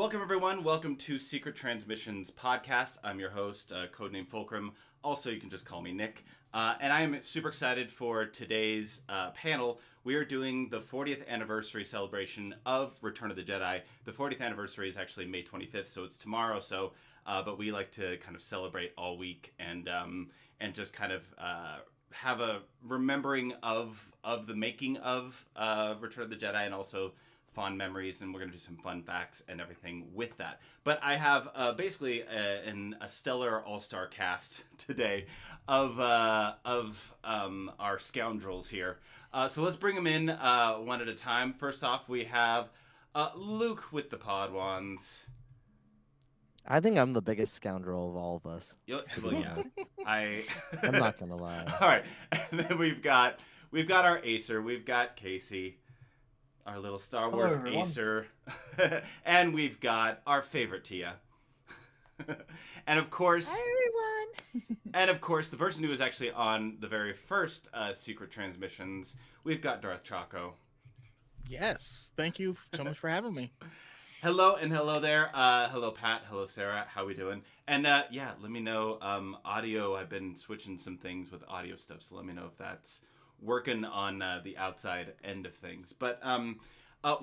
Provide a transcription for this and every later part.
Welcome, everyone. Welcome to Secret Transmissions Podcast. I'm your host, codename Fulcrum. Also, you can just call me Nick. And I am super excited for today's panel. We are doing the 40th anniversary celebration of Return of the Jedi. The 40th anniversary is actually May 25th, so it's tomorrow. But we like to kind of celebrate all week and just kind of have a remembering of the making of Return of the Jedi, and also fond memories, and we're going to do some fun facts and everything with that. But I have basically a stellar all-star cast today of our scoundrels here. So let's bring them in one at a time. First off, we have Luke with the Podwans. I think I'm the biggest scoundrel of all of us. Well, yeah, I'm not gonna lie. All right, and then we've got our Acer. We've got Casey, our little Star Wars Acer. And we've got our favorite Tia. And of course... Hi, everyone! And of course, the person who was actually on the very first Secret Transmissions, we've got Darth Choco. Yes, thank you so much for having me. Hello, and hello there. Hello, Pat. Hello, Sarah. How we doing? And yeah, let me know. Audio, I've been switching some things with audio stuff, so let me know if that's working on the outside end of things. But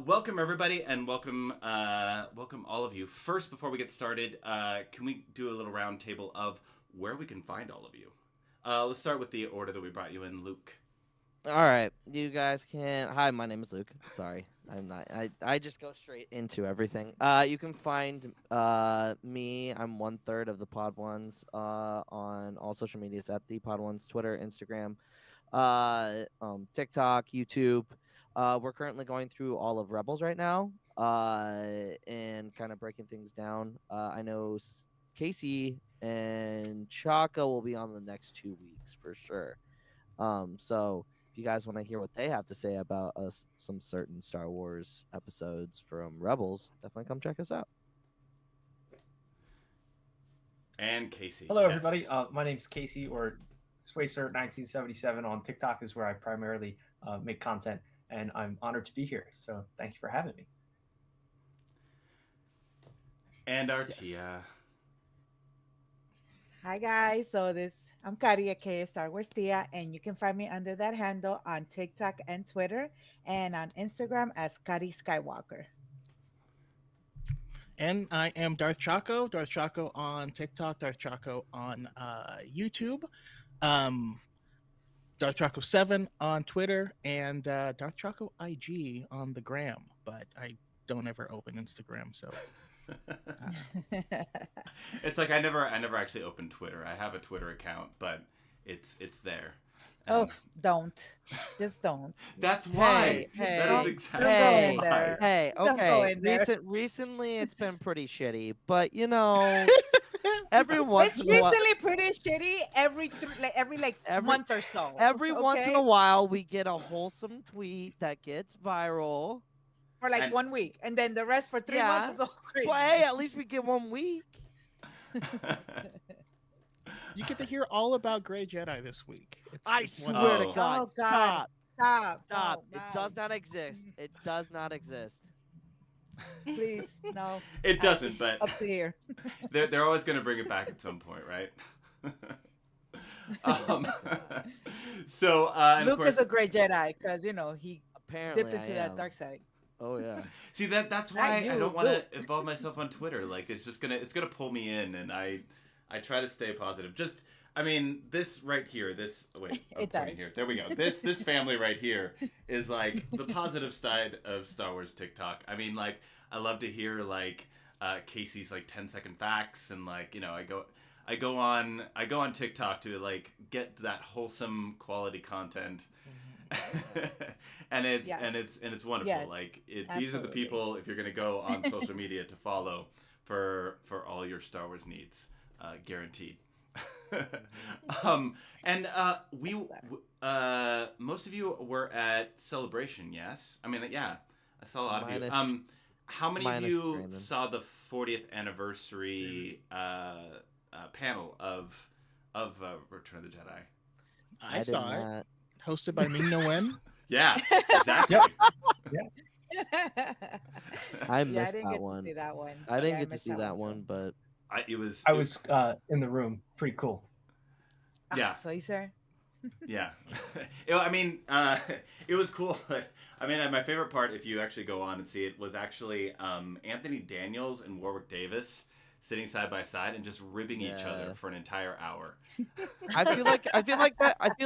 welcome, everybody, and welcome all of you. First, before we get started, can we do a little round table of where we can find all of you? Let's start with the order that we brought you in, Luke. All right, you guys can. Hi, my name is Luke. Sorry, I'm not. I just go straight into everything. You can find me. I'm 1/3 of the Podwans on all social medias at the Podwans, Twitter, Instagram, TikTok, YouTube. We're currently going through all of Rebels right now, and kind of breaking things down. I know Casey and Chaka will be on the next 2 weeks for sure. So if you guys want to hear what they have to say about some certain Star Wars episodes from Rebels, definitely come check us out. And Casey. Hello, everybody. My name's Casey, or Swacer1977 on TikTok is where I primarily make content, and I'm honored to be here. So thank you for having me. And our Tia. Hi, guys. I'm Kari, aka EstarGuarsTia, and you can find me under that handle on TikTok and Twitter, and on Instagram as Kari Skywalker. And I am Darth Choco on TikTok, Darth Choco on YouTube, Darth Choco 7 on Twitter, and Darth Choco IG on the gram. But I don't ever open Instagram, so... It's like I never actually opened Twitter. I have a Twitter account, but it's there. Just don't. That's why. Hey, that is exactly why. Hey, okay. Recently, it's been pretty shitty, but you know, every once it's in a while, recently pretty shitty. Every month or so. Every once in a while, we get a wholesome tweet that gets viral. For 1 week, and then the rest for 3 months is all crazy. Well, hey, at least we get 1 week. You get to hear all about Grey Jedi this week. I swear to God. Oh, God. Stop. Stop. Oh, it does not exist. It does not exist. Please, no. It doesn't, but up to here. They're always going to bring it back at some point, right? So Luke is a great Jedi because he apparently dipped into that dark side. Oh yeah. See that's why I don't want to involve myself on Twitter. Like it's gonna pull me in, and I try to stay positive. Just this right here. Here. There we go. This family right here is like the positive side of Star Wars TikTok. I love to hear Casey's 10-second facts, and I go on TikTok to get that wholesome quality content. and it's wonderful. Yes, these are the people, if you're going to go on social media, to follow for all your Star Wars needs, guaranteed. We most of you were at Celebration, yes? I saw a lot of you. How many of you Raymond. saw the 40th anniversary panel of Return of the Jedi? I saw it. Hosted by Ming Na Wen. Yeah, exactly. Yeah. I Yeah, I missed didn't that get to one. see that one. I didn't Yeah, I get to missed see that that one. one, but I was in the room. Pretty cool. Yeah. So sir. Yeah. I mean, it was cool. I mean, my favorite part, if you actually go on and see it, was actually Anthony Daniels and Warwick Davis sitting side by side and just ribbing each other Yeah. for an entire hour. I feel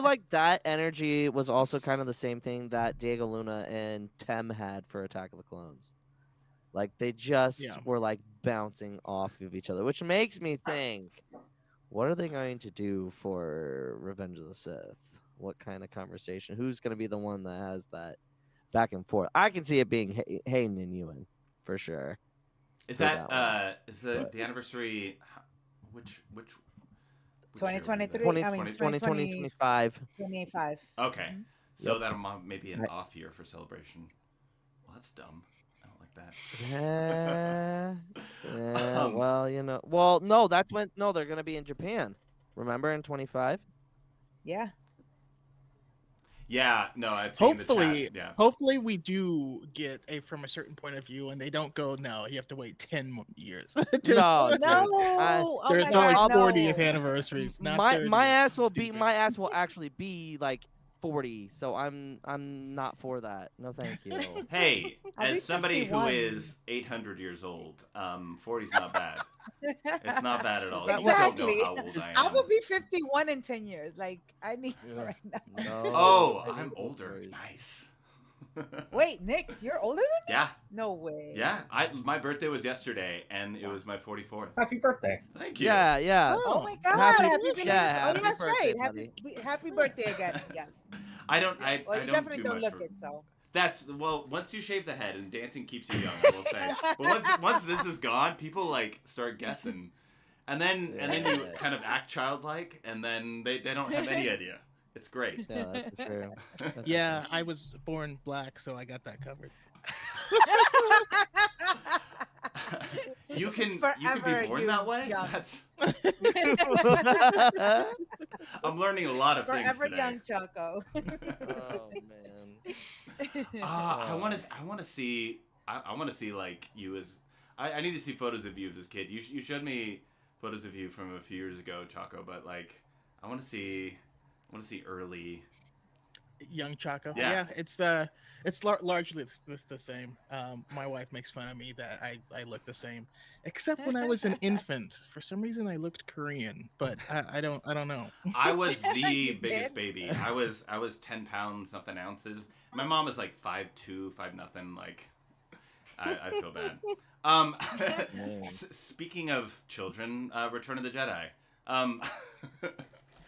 like that energy was also kind of the same thing that Diego Luna and Tem had for Attack of the Clones. Like they just Yeah. were like bouncing off of each other, which makes me think, what are they going to do for Revenge of the Sith? What kind of conversation? Who's going to be the one that has that back and forth? I can see it being Hayden and Ewan for sure. Is For that that one. is But- the anniversary? Which year was 2023. that? I mean, 2020, 25. 25. Okay, Mhm. so Yep. that'll maybe an Right. off year for Celebration. Well, that's dumb. I don't like that. Yeah. Well, you know. Well, no, that's when. No, they're gonna be in Japan. Remember in 25. Yeah. Yeah, no, I've seen the Hopefully, chat. Yeah. hopefully we do get a from a certain point of view, and they don't go. No, you have to wait 10 years. to- No, dude, No. I- Oh There's my only God, 40th no. anniversaries. Not my 30 my or ass will stupid. be my ass will actually be like 40. So I'm not for that. No, thank you. Hey, I'll be as somebody who 51. is 800 years old, 40's not bad. It's not bad at all. That You was- just don't Exactly. know how old I I am. will be 51 in 10 years. Like, I need Yeah. right now. No, Oh, I need I'm those older. stories. Nice. Wait, Nick, you're older than Yeah, me? No way. yeah. My birthday was yesterday, and it was my 44th. Happy birthday. Thank you. Yeah, yeah. Oh my God. Happy- Happy belated. yeah, Oh, happy yeah, that's birthday, right. buddy. Happy birthday again. Yes. I don't. I Well, you don't definitely do don't much look for- it, so. That's well. Once you shave the head, and dancing keeps you young, I will say. But once this is gone, people like start guessing, and then you Yeah. kind of act childlike, and then they don't have any idea. It's great. Yeah, that's for sure. That's for Yeah, sure. I was born black, so I got that covered. You can be Forever born you that way. young. That's I'm learning a lot of things Forever today. young Choco. Oh man. I want to see. I want to see like you as. I need to see photos of you as a kid. You showed me photos of you from a few years ago, Choco. But like, I want to see early. Young Choco. Yeah. Yeah, it's largely the same. My wife makes fun of me that I look the same, except when I was an infant. For some reason, I looked Korean, but I don't know. I was the You biggest did? baby. I was 10 pounds something ounces. My mom is like 5'2", 5 nothing. Like, I feel bad. Man. Speaking of children, Return of the Jedi.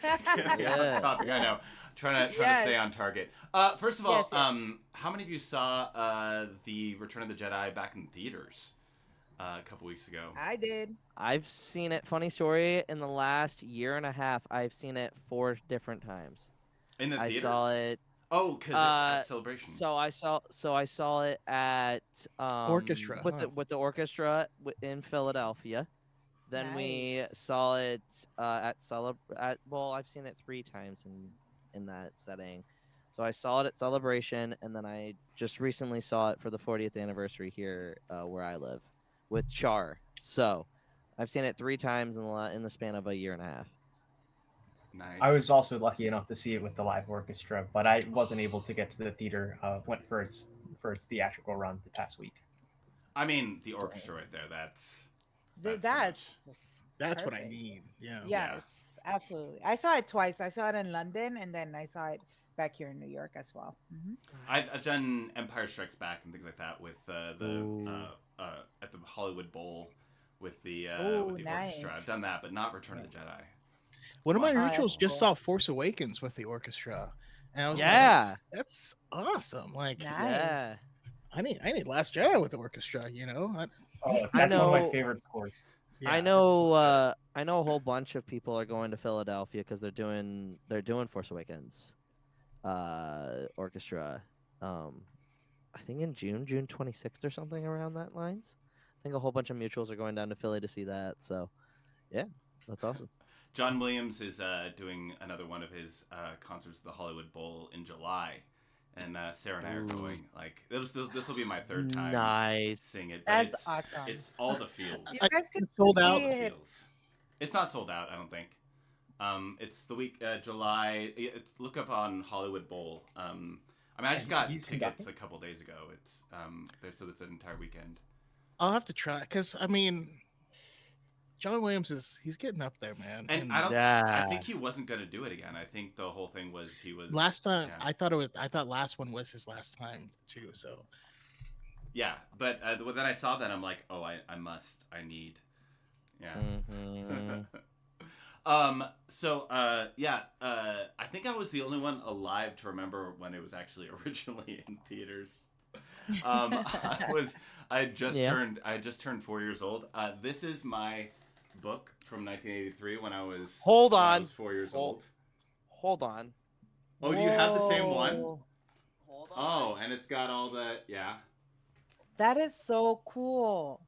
Yeah. Off topic. I know. Trying to Yes. stay on target. First of all, Yes, yes. how many of you saw the Return of the Jedi back in theaters a couple weeks ago? I did. I've seen it. Funny story. In the last year and a half, I've seen it 4 different times. In the I theater? saw it. Oh, because at Celebration. So I saw it at Orchestra, with huh? the orchestra in Philadelphia. Then we Nice. saw it well, I've seen it 3 times in that setting. So I saw it at Celebration, and then I just recently saw it for the 40th anniversary here where I live with Char. So I've seen it 3 times in the span of a year and a half. Nice. I was also lucky enough to see it with the live orchestra, but I wasn't able to get to the theater. Went for its theatrical run the past week. I mean, the orchestra right there. That's That's That's what I Perfect. need. Yeah. yes, absolutely. I saw it twice. I saw it in London, and then I saw it back here in New York as well. I've done Empire Strikes Back and things like that with Ooh. at the Hollywood Bowl with the Ooh, with the orchestra. nice. I've done that, but not Return of the Jedi. One of my Oh, that's rituals just cool. saw Force Awakens with the orchestra, and I was Yeah. like, "That's awesome!" Like, Nice. Yeah. I need Last Jedi with the orchestra. You know, Oh, I that's one of my know- favorite scores. I Yeah, know. I know a whole bunch of people are going to Philadelphia because they're doing Force Awakens, orchestra. I think in June 26th or something around that lines. I think a whole bunch of mutuals are going down to Philly to see that. So, yeah, that's awesome. John Williams is doing another one of his concerts at the Hollywood Bowl in July, and Sarah and I are going. Like this will be my third time Nice. seeing it, but That's awesome. it's all the feels. You I- guys could it's sold see out. All the it. feels. It's not sold out, I don't think. It's the week July. It's look up on Hollywood Bowl. I mean, I just got He's tickets conducting? a couple days ago. It's so it's an entire weekend. I'll have to try because I mean, John Williams he's getting up there, man. And I don't. I Yeah. think he wasn't gonna do it again. I think the whole thing was he was last time yeah. I thought last one was his last time too. So Yeah, but then I saw that I'm like, oh, I need. Yeah. Mhm. I think I was the only one alive to remember when it was actually originally in theaters. I had just turned 4 years old. This is my book from 1983 when I was Hold when I on. was 4 years Hold- old. Hold on. Oh, do you have the same one? Whoa. Hold on. Oh, and it's got all the That is so cool.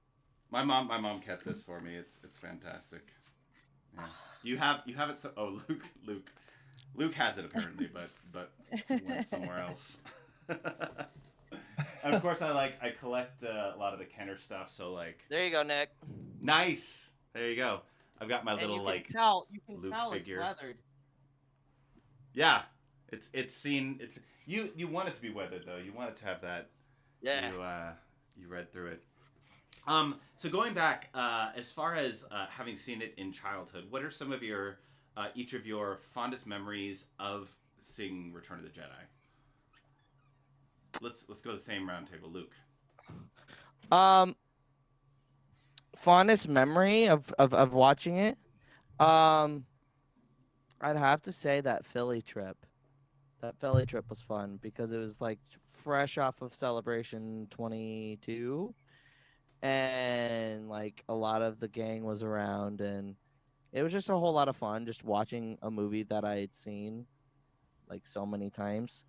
My mom kept this for me. It's fantastic. Yeah. You have it. So, oh, Luke has it apparently, but went somewhere else. And of course, I collect a lot of the Kenner stuff. So like, There you go, Nick. nice. There you go. I've got my And little you like can tell, you can Luke tell figure. it's weathered. Yeah. It's seen. It's you want it to be weathered though. You want it to have that. Yeah. You read through it. So going back, as far as having seen it in childhood, what are some of your each of your fondest memories of seeing Return of the Jedi? Let's go to the same round table, Luke. Fondest memory of watching it. I'd have to say that Philly trip. That Philly trip was fun because it was like fresh off of Celebration 22, and like a lot of the gang was around, and it was just a whole lot of fun just watching a movie that I had seen like so many times.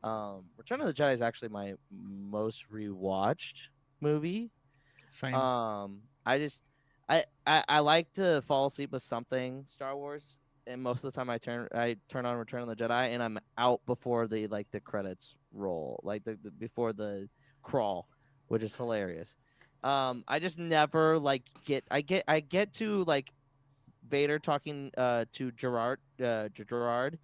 Return of the Jedi is actually my most rewatched movie. same. I like to fall asleep with something Star Wars, and most of the time I turn on Return of the Jedi, and I'm out before the credits roll, like the before the crawl, which is hilarious. I just never like I get to like Vader talking to Gerard,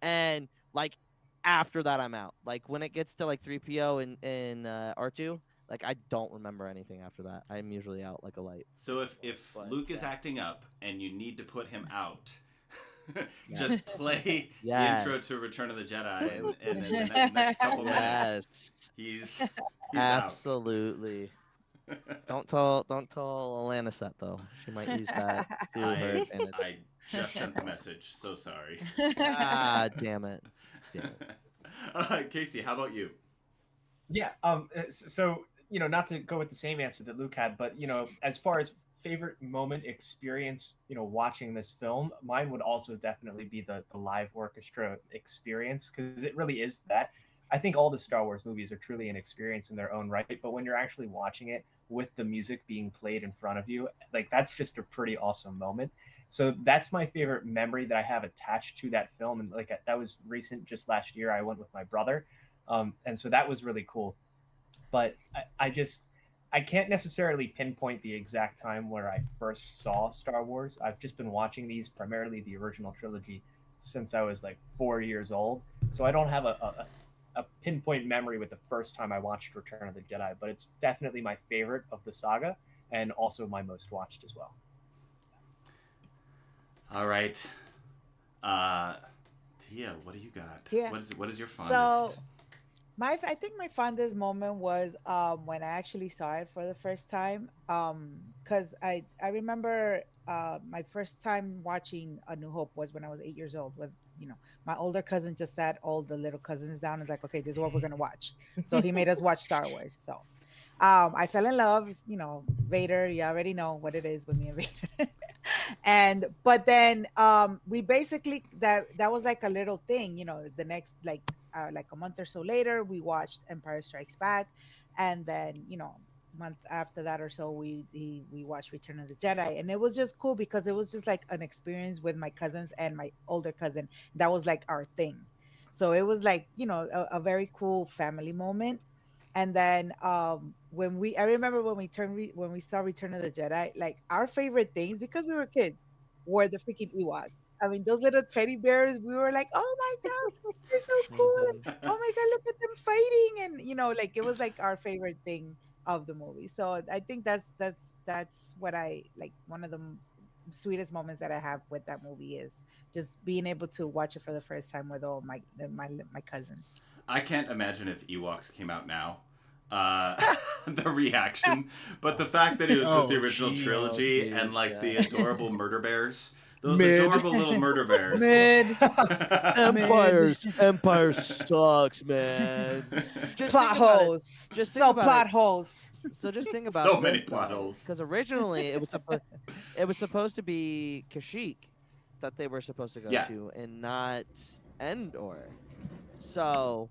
and like after that I'm out. Like when it gets to like 3PO and R2, like I don't remember anything after that. I'm usually out like a light. So if But, Luke is yeah. acting up and you need to put him out, Yes. just play Yes. the intro to Return of the Jedi, and then the next couple minutes, Yes, he's absolutely. Don't tell Alanis that though. She might use that to her out. advantage. I just sent the message. So sorry. Ah, damn it. Damn it. Casey, how about you? Yeah. So not to go with the same answer that Luke had, but as far as favorite moment experience, watching this film, mine would also definitely be the live orchestra experience, because it really is that. I think all the Star Wars movies are truly an experience in their own right, but when you're actually watching it with the music being played in front of you, like that's just a pretty awesome moment. So that's my favorite memory that I have attached to that film, and like that was recent, just last year. I went with my brother, and so that was really cool. But I can't necessarily pinpoint the exact time where I first saw Star Wars. I've just been watching these, primarily the original trilogy, since I was like 4 years old. So I don't have a pinpoint memory with the first time I watched Return of the Jedi, but it's definitely my favorite of the saga, and also my most watched as well. All right, Tia, what do you got? Tia. What is your So fondest? I think my fondest moment was when I actually saw it for the first time. Because I remember my first time watching A New Hope was when I was 8 years old. With my older cousin just sat all the little cousins down and was like, okay, this is what we're gonna watch. So he made us watch Star Wars. So I fell in love. Vader. You already know what it is with me and Vader. But then we basically that was like a little thing. The next like a month or so later, we watched Empire Strikes Back, and then month after that or so, we watched Return of the Jedi, and it was just cool because it was just like an experience with my cousins and my older cousin. That was like our thing. So it was like, a very cool family moment. And then I remember when when we saw Return of the Jedi, like our favorite things, because we were kids, were the freaking Ewoks. I mean, those little teddy bears, we were like, oh my god, they're so cool. And, Mhm. oh my god, look at them fighting. And like it was like our favorite thing of the movie. So I think that's what I like, one of the sweetest moments that I have with that movie is just being able to watch it for the first time with all my cousins. I can't imagine if Ewoks came out now. Uh, the reaction, but the fact that it was with the Oh, original geez. trilogy dude, and like yeah. the adorable murder bears, those Mid. adorable little murder bears. Mid. Empire sucks, man. Just Plot think about it. holes. Just think So about plot it. holes. So just think about So many plot holes. because originally it was supposed to be Kashyyyk that they were supposed to go Yeah. to, and not Endor. So,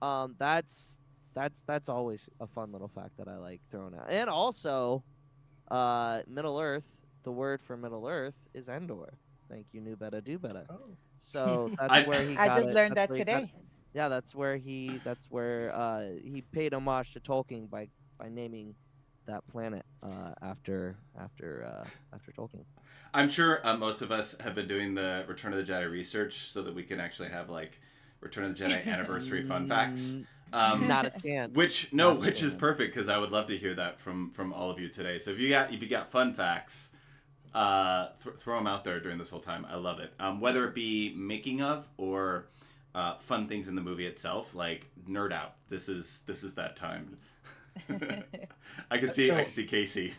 that's always a fun little fact that I like throwing out. And also, Middle Earth. The word for Middle Earth is Endor. Thank you, knew better, do better. Oh. So that's I- where he. I got just it. learned That's that where he got- today. yeah, that's where he paid homage to Tolkien by naming that planet after Tolkien. I'm sure most of us have been doing the Return of the Jedi research so that we can actually have like Return of the Jedi anniversary fun facts. Not a chance. Which Not a is chance. perfect because I would love to hear that from all of you today. So if you got fun facts, throw them out there during this whole time. I love it. Whether it be making of or fun things in the movie itself, like nerd out. This is that time. I can see Casey.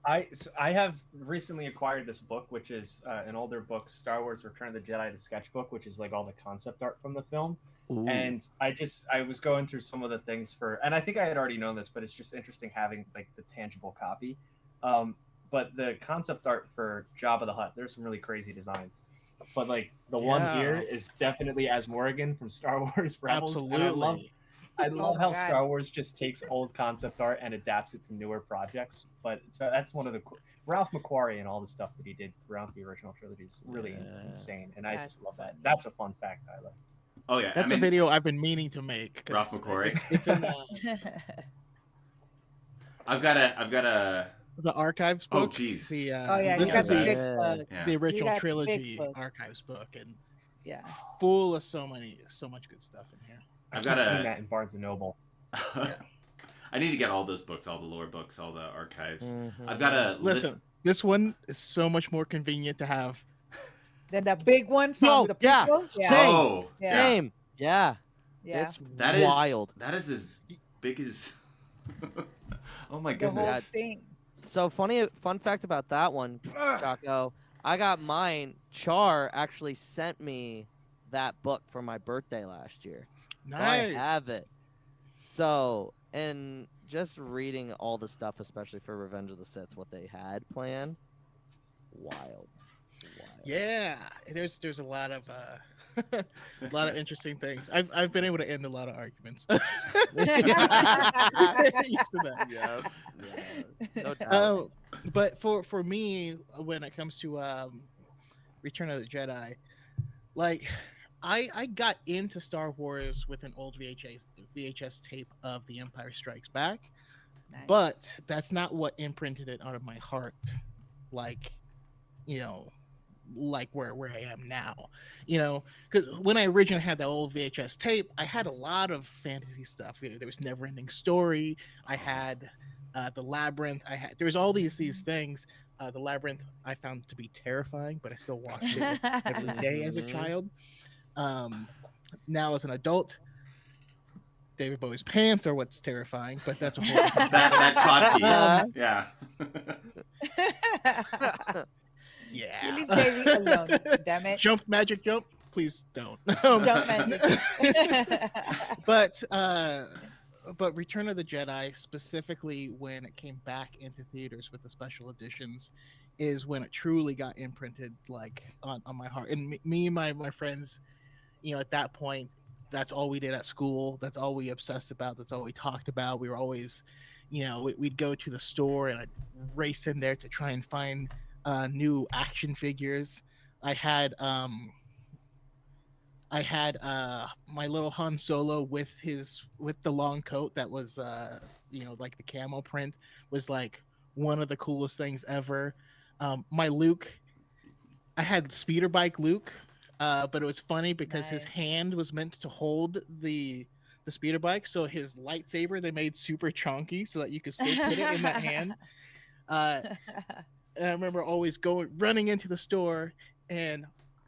I have recently acquired this book, which is an older book, Star Wars: Return of the Jedi, the sketchbook, which is like all the concept art from the film. Ooh. And I was going through some of the things and I think I had already known this, but it's just interesting having like the tangible copy. But the concept art for Jabba the Hutt, there's some really crazy designs. But like the one here is definitely as Morrigan from Star Wars Rebels. Absolutely. And I love Oh, how God. Star Wars just takes old concept art and adapts it to newer projects. But so that's one of the Ralph McQuarrie and all the stuff that he did throughout the original trilogy is really insane, and I just love that. That's a fun fact I love. Oh yeah, That's a video I've been meaning to make. 'cause Ralph McQuarrie. It's in I've got a. the archives Oh book. jeez. The Oh yeah, this you got is the the, big Yeah. book. Yeah. the original got the big trilogy book. archives book, and Yeah. full of so much good stuff in here. I've got seen a- that in Barnes and Noble. I need to get all those books, all the lore books, all the archives. Mhm. I've got a Listen, this one is so much more convenient to have. Then the big one from Oh, the yeah. prequels. Same. Oh, Yeah. Same. Yeah. Yeah. It's That is wild. That is as big as. Oh my The whole goodness. thing. So fun fact about that one, Choco. I got mine. Char actually sent me that book for my birthday last year. Nice. So I have it. So, and just reading all the stuff, especially for Revenge of the Sith, what they had planned, wild. Yeah, there's a lot of a lot of interesting things. I've been able to end a lot of arguments. Used to that. Yeah. No doubt. But for me, when it comes to Return of the Jedi, like I got into Star Wars with an old VHS tape of The Empire Strikes Back, Nice. but that's not what imprinted it out of my heart, like like where I am now, because when I originally had that old VHS tape, I had a lot of fantasy stuff. There was Never Ending Story. I had the Labyrinth. There was all these things. The Labyrinth I found to be terrifying, but I still watched it every day as a Mhm. child. Now as an adult, David Bowie's pants are what's terrifying, but that's a whole different that cod piece. Yeah. yeah. You leave baby alone. Damn it. Jump, magic jump. Please don't. Jump magic. But Return of the Jedi, specifically when it came back into theaters with the special editions, is when it truly got imprinted like on my heart. And me and my friends, at that point, that's all we did at school. That's all we obsessed about. That's all we talked about. We were always, we'd go to the store and I'd race in there to try and find new action figures. I had I had my little Han Solo with the long coat that was like the camo print was like one of the coolest things ever. My Luke, I had speeder bike Luke, but it was funny because his Nice. hand was meant to hold the speeder bike, so his lightsaber they made super chunky so that you could still put it in that hand. Uh, and I remember always running into the store, and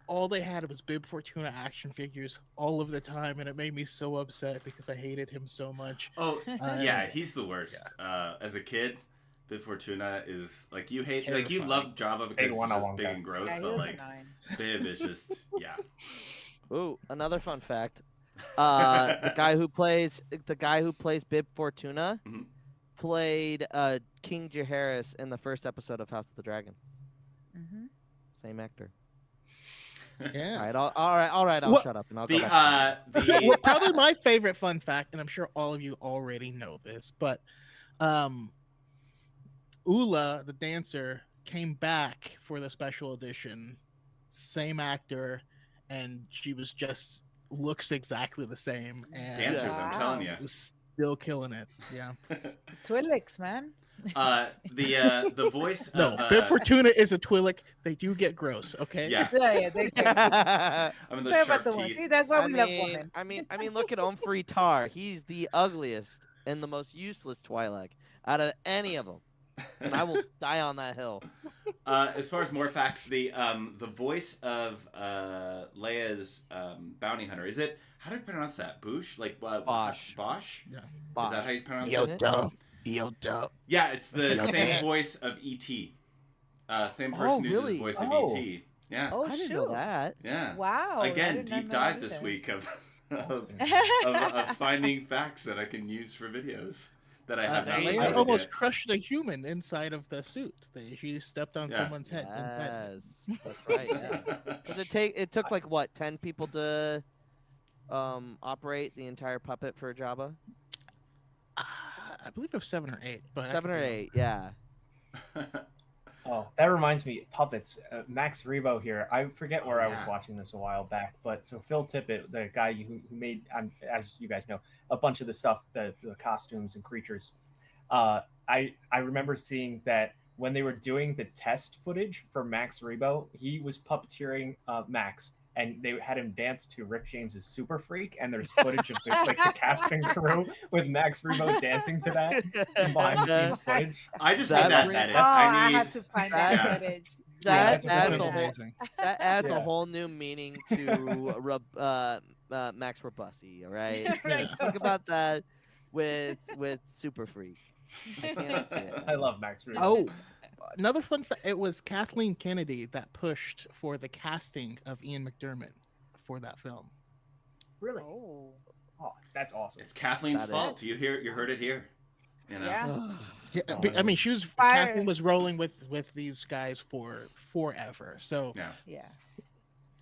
all they had was Bib Fortuna action figures all of the time, and it made me so upset because I hated him so much. Oh, yeah, he's the worst. As a kid, Bib Fortuna is like you hate, like you Terrifying. love Java because Big he's one-on-one just big guy. and gross, Yeah, he but was like annoying. Bib is just yeah. Ooh, another fun fact. The guy who plays Bib Fortuna Mhm. played King Jaehaerys in the first episode of House of the Dragon. Hmm. Same actor. Yeah. All right. I'll What- shut up and I'll The go back. the Well, probably my favorite fun fact, and I'm sure all of you already know this, but Ula, the dancer, came back for the special edition, same actor, and she was just looks exactly the same. And dancers, I'm telling you. was still killing it. Yeah. Twi'leks, man. The voice No, of Bib Fortuna is a Twi'lek. They do get gross. Okay. yeah. Yeah, they get. I mean those Say sharp about the one. teeth. See, that's why I we love mean, women. I mean, look at Omfrey Tar. He's the ugliest and the most useless Twi'lek out of any of them. And I will die on that hill. As far as more facts, the voice of Leia's bounty hunter, is it, how do you pronounce that? Bosch? Like Bosch. Bosch? Yeah. Is that how you pronounce Yo, it? duh. Yeah, it's the Yo, same duh. voice of E.T. Same Oh, person who did really? the voice of Oh. E.T. Yeah. Oh I didn't shoot! know that. Yeah. Wow. I Again, did not deep know dive that this either. week of Awesome. of finding facts that I can use for videos that I have not there you Leia go. recorded almost yet. crushed a human inside of the suit. She stepped on Yeah. someone's head. in bed. Yes, that's right. Yeah. Does it took like what 10 people to operate the entire puppet for Jabba? I believe it was 7 or 8, but I 7 could or be wrong. 8, yeah. Oh, that reminds me, puppets. Max Rebo here. I forget where Oh, I was yeah. watching this a while back, but so Phil Tippett, the guy who made, as you guys know, a bunch of the stuff, the costumes and creatures. I remember seeing that when they were doing the test footage for Max Rebo, he was puppeteering Max, and they had him dance to Rick James's Super Freak, and there's footage of the casting crew with Max Rebo dancing to that, some behind the scenes footage. I just That need that brings- edit. Oh, I I need have to find that- that footage. That that's adds really a whole amazing. that adds Yeah. a whole new meaning to Max Robussi, all right? Right. Think about that with Super Freak. I can't see it. I love Max Rebo. Oh, another fun fact. It was Kathleen Kennedy that pushed for the casting of Ian McDermott for that film. Really? Oh. Oh, that's awesome. It's Kathleen's That fault. is. You heard it here. You know? Yeah. Yeah, Oh, I mean, she was Fire. Kathleen was rolling with these guys for forever. So Yeah. Yeah.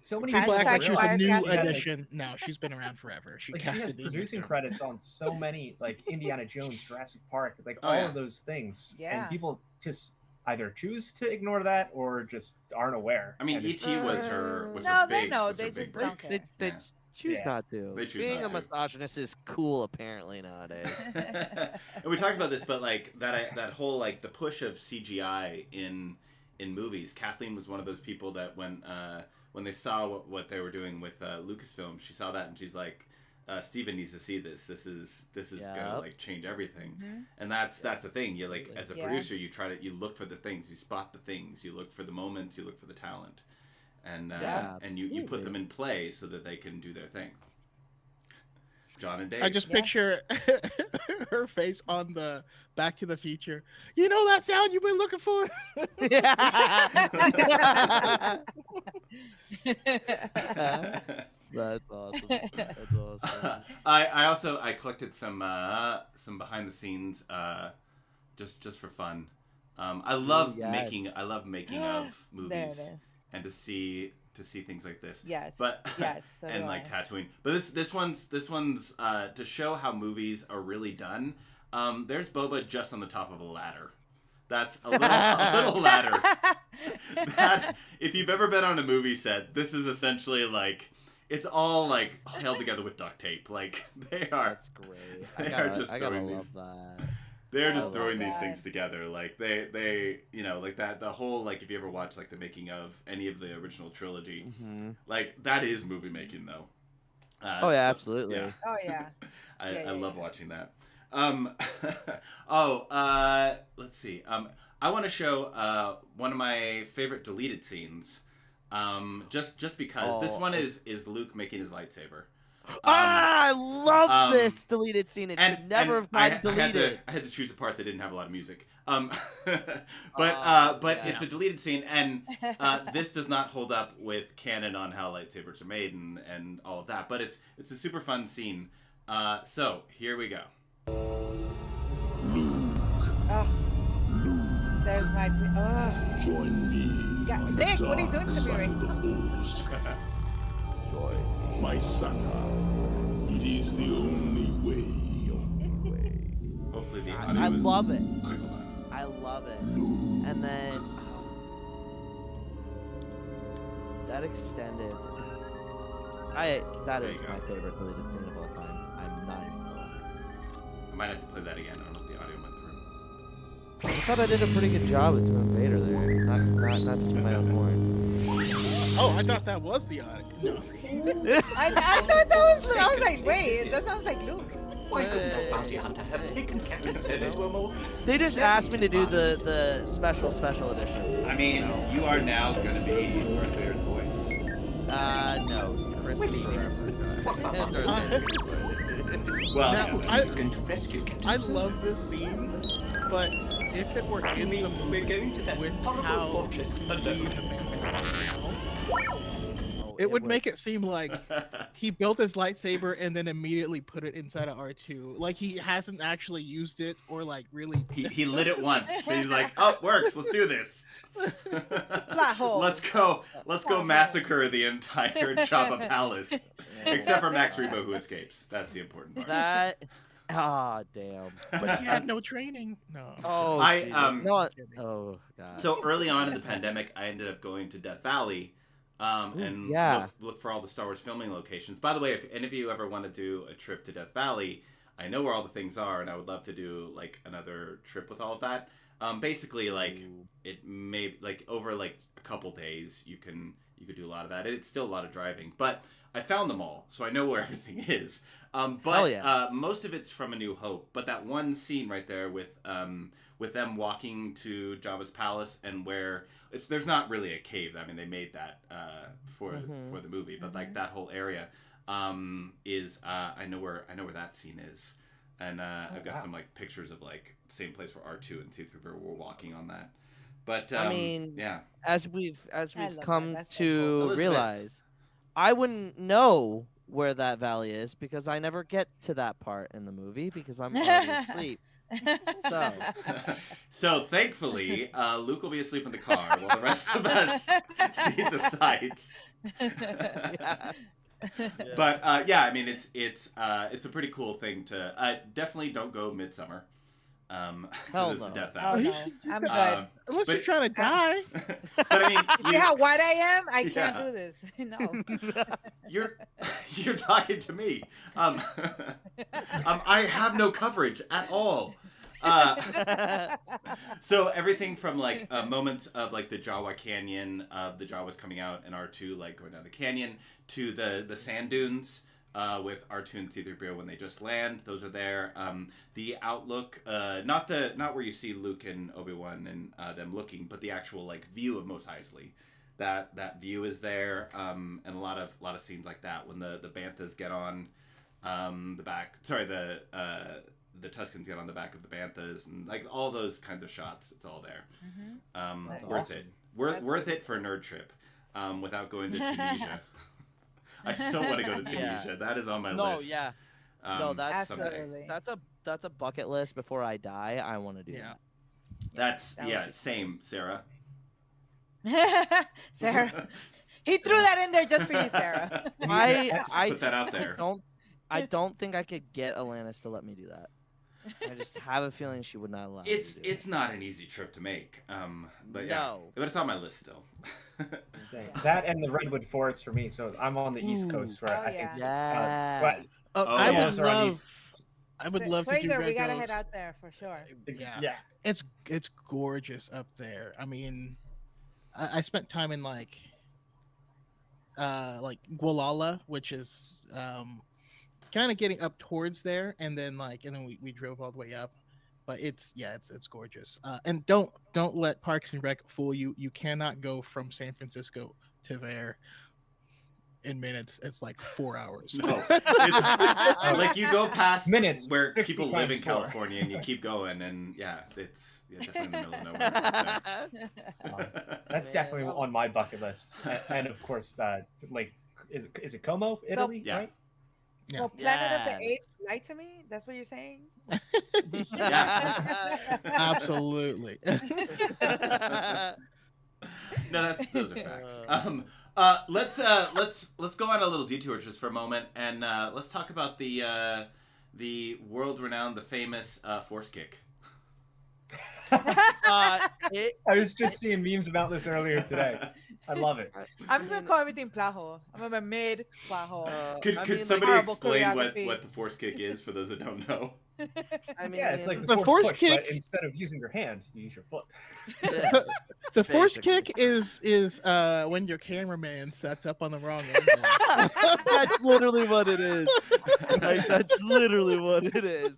So many people Hashtag act like she was a fire new Kathleen. addition. No, she's been around forever. She Like she has casted Ian producing McDermott. credits on so many, like Indiana Jones, Jurassic Park, like Oh, all yeah. of those things. Yeah. And people just either choose to ignore that or just aren't aware. I mean, And it's- E.T. was her No, they big, know. was her They big just break. don't care. They Yeah. choose Yeah. not to. They choose Being not a to. misogynist is cool apparently nowadays. And we talked about this, but like that whole like the push of CGI in movies. Kathleen was one of those people that when they saw what they were doing with Lucasfilm, she saw that and she's like, Steven needs to see this. This is gonna Yep. like change everything. Mhm. And that's the thing. You like as a Yeah. producer, you look for the things, you spot the things, you look for the moments, you look for the talent, and Yeah, and you put absolutely. them in play so that they can do their thing. John and Dave. I just Yeah. picture her face on the Back to the Future. You know that sound you've been looking for? That's awesome. That's awesome. I collected some behind the scenes just for fun. I love yes. making of There it movies is. and to see things like this. Yes. But Yes. So and do like I. Tatooine. But this one's to show how movies are really done. There's Boba just on the top of a ladder. That's a little ladder. That, if you've ever been on a movie set, this is essentially like it's all like held together with duct tape. Like they are. That's great. They I are gotta, just I gotta throwing love these. that. They're Oh just my throwing these God. things together. Like they, you know, like that. The whole like if you ever watch like the making of any of the original trilogy, Hmm. like that is movie making though. Oh yeah, So, absolutely. yeah. Oh yeah. I Yeah, love yeah. watching that. Let's see. I want to show one of my favorite deleted scenes. Just because this Oh, one is Luke making his lightsaber. I love um, this deleted scene. It should never have gotten deleted. I had to choose a part that didn't have a lot of music. But Yeah. it's a deleted scene, and this does not hold up with canon on how lightsabers are made and all of that. But it's a super fun scene. So here we go. Oh, there's my. Oh. Join me. Yeah, on the Nick, what are you dark doing to me side right of the Force. My son, it is the only way. Hopefully the I audio is- love it. Hold on. I love it. And then that extended. That There is you go. my favorite deleted scene of all time. I'm not even gonna lie. I might have to play that again. I don't know if the audio went through. I thought I did a pretty good job at doing Vader there. Not to toot my own horn. Oh, I thought that was the audio. No. I thought that was. I was like, wait, that sounds like Luke. Why couldn't a bounty hunter have taken Captain Sen into a more... They just asked me to do the special edition. I mean, you are now going to be Darth Vader's voice. No, Chris is forever. What about Master Well, Now, He's going to rescue Captain I Sen. love this scene, but if it were in the movie We're going to that with horrible how fortress we alone. have been now, Oh, it would make it seem like he built his lightsaber and then immediately put it inside of R2. Like he hasn't actually used it or like really. he lit it once. And he's like, oh, it works. Let's do this. Plot hole. Let's go massacre the entire Jabba palace. Except for Max Rebo, who escapes. That's the important part. That. Ah, damn. But he had no training. No. Oh, I, Jesus. um, No, oh god. So early on in the pandemic, I ended up going to Death Valley and yeah. look for all the Star Wars filming locations. By the way, if any of you ever want to do a trip to Death Valley, I know where all the things are, and I would love to do like another trip with all of that. Basically, like it may like over like a couple days, you could do a lot of that. It's still a lot of driving, but I found them all, so I know where everything is. Hell yeah. Most of it's from A New Hope, but that one scene right there with them walking to Jabba's palace and where there's not really a cave. I mean, they made that for the movie, but like that whole area is I know where that scene is, and I've got some like pictures of like same place where R2 and C-3PO were walking on that. But I mean, yeah, as we've love that. come That's so to cool. Elizabeth. realize, I wouldn't know where that valley is because I never get to that part in the movie because I'm already asleep. So. So thankfully, Luke will be asleep in the car while the rest of us see the sights. Yeah. But yeah, I mean it's a pretty cool thing to definitely don't go midsummer. Hell it's no. Death Oh Valley. no, I'm good. Unless you're but- trying to die. But I mean, You see how white I am? I can't Yeah. do this. No. you're talking to me. I have no coverage at all. So everything from like moments of like the Jawa Canyon of the Jawas coming out and R2 like going down the canyon to the sand dunes with R2 and C-3PO when they just land, those are there. The outlook, not where you see Luke and Obi-Wan and them looking, but the actual like view of Mos Eisley. That view is there, and a lot of scenes like that when the Banthas get on the back. Sorry, the Tuskens get on the back of the Banthas, and like all those kinds of shots. It's all there. That's Worth awesome. it. That's Worth it for a nerd trip. Without going to Tunisia. I still want to go to Yeah. Tunisia. That is on my No, list. yeah. No, that's someday. Absolutely. that's a bucket list before I die. I want to do Yeah. That's That yeah, was- same, Sarah. Sarah, he threw that in there just for you, Sarah. that. Just I put that out there. I don't think I could get Alanis to let me do that. I just have a feeling she would not allow me to do It's not an easy trip to make. But yeah, No. but it's on my list still. Same. That and the Redwood Forest for me. So I'm on the East Ooh. Coast where Oh, I think. yeah. But Oh, Oh, I yeah. would those are on love. East. I would love to do Swayzer, Red we gotta Ghost. head out there for sure. Yeah. Yeah. It's gorgeous up there. I mean, I spent time in like Gualala, which is kind of getting up towards there, and then we drove all the way up. But it's gorgeous. And don't let Parks and Rec fool you. You cannot go from San Francisco to there in minutes. It's like 4 hours. No, it's like you go past Minutes, where 60 people live in times 4. California, and you keep going, and yeah, it's definitely in the middle of nowhere. That's Man, definitely oh. on my bucket list. And of course, like, is it Como, Italy? Yeah. Right? Yeah. Well, Planet of Yes. the Apes lied to me. That's what you're saying. Yeah. Absolutely. No, those are facts. Let's go on a little detour just for a moment, and let's talk about the world-renowned, the famous Force Kick. I was just seeing memes about this earlier today. I love it. I'm still calling everything plaho. I'm a mid plaho. Could somebody horrible explain choreography. what the Force Kick is for those that don't know? I mean, Yeah, it's like The the force push, kick- but instead of using your hand, you use your foot. The force Basically. kick is when your cameraman sets up on the wrong angle. That's literally what it is. Like, that's literally what it is.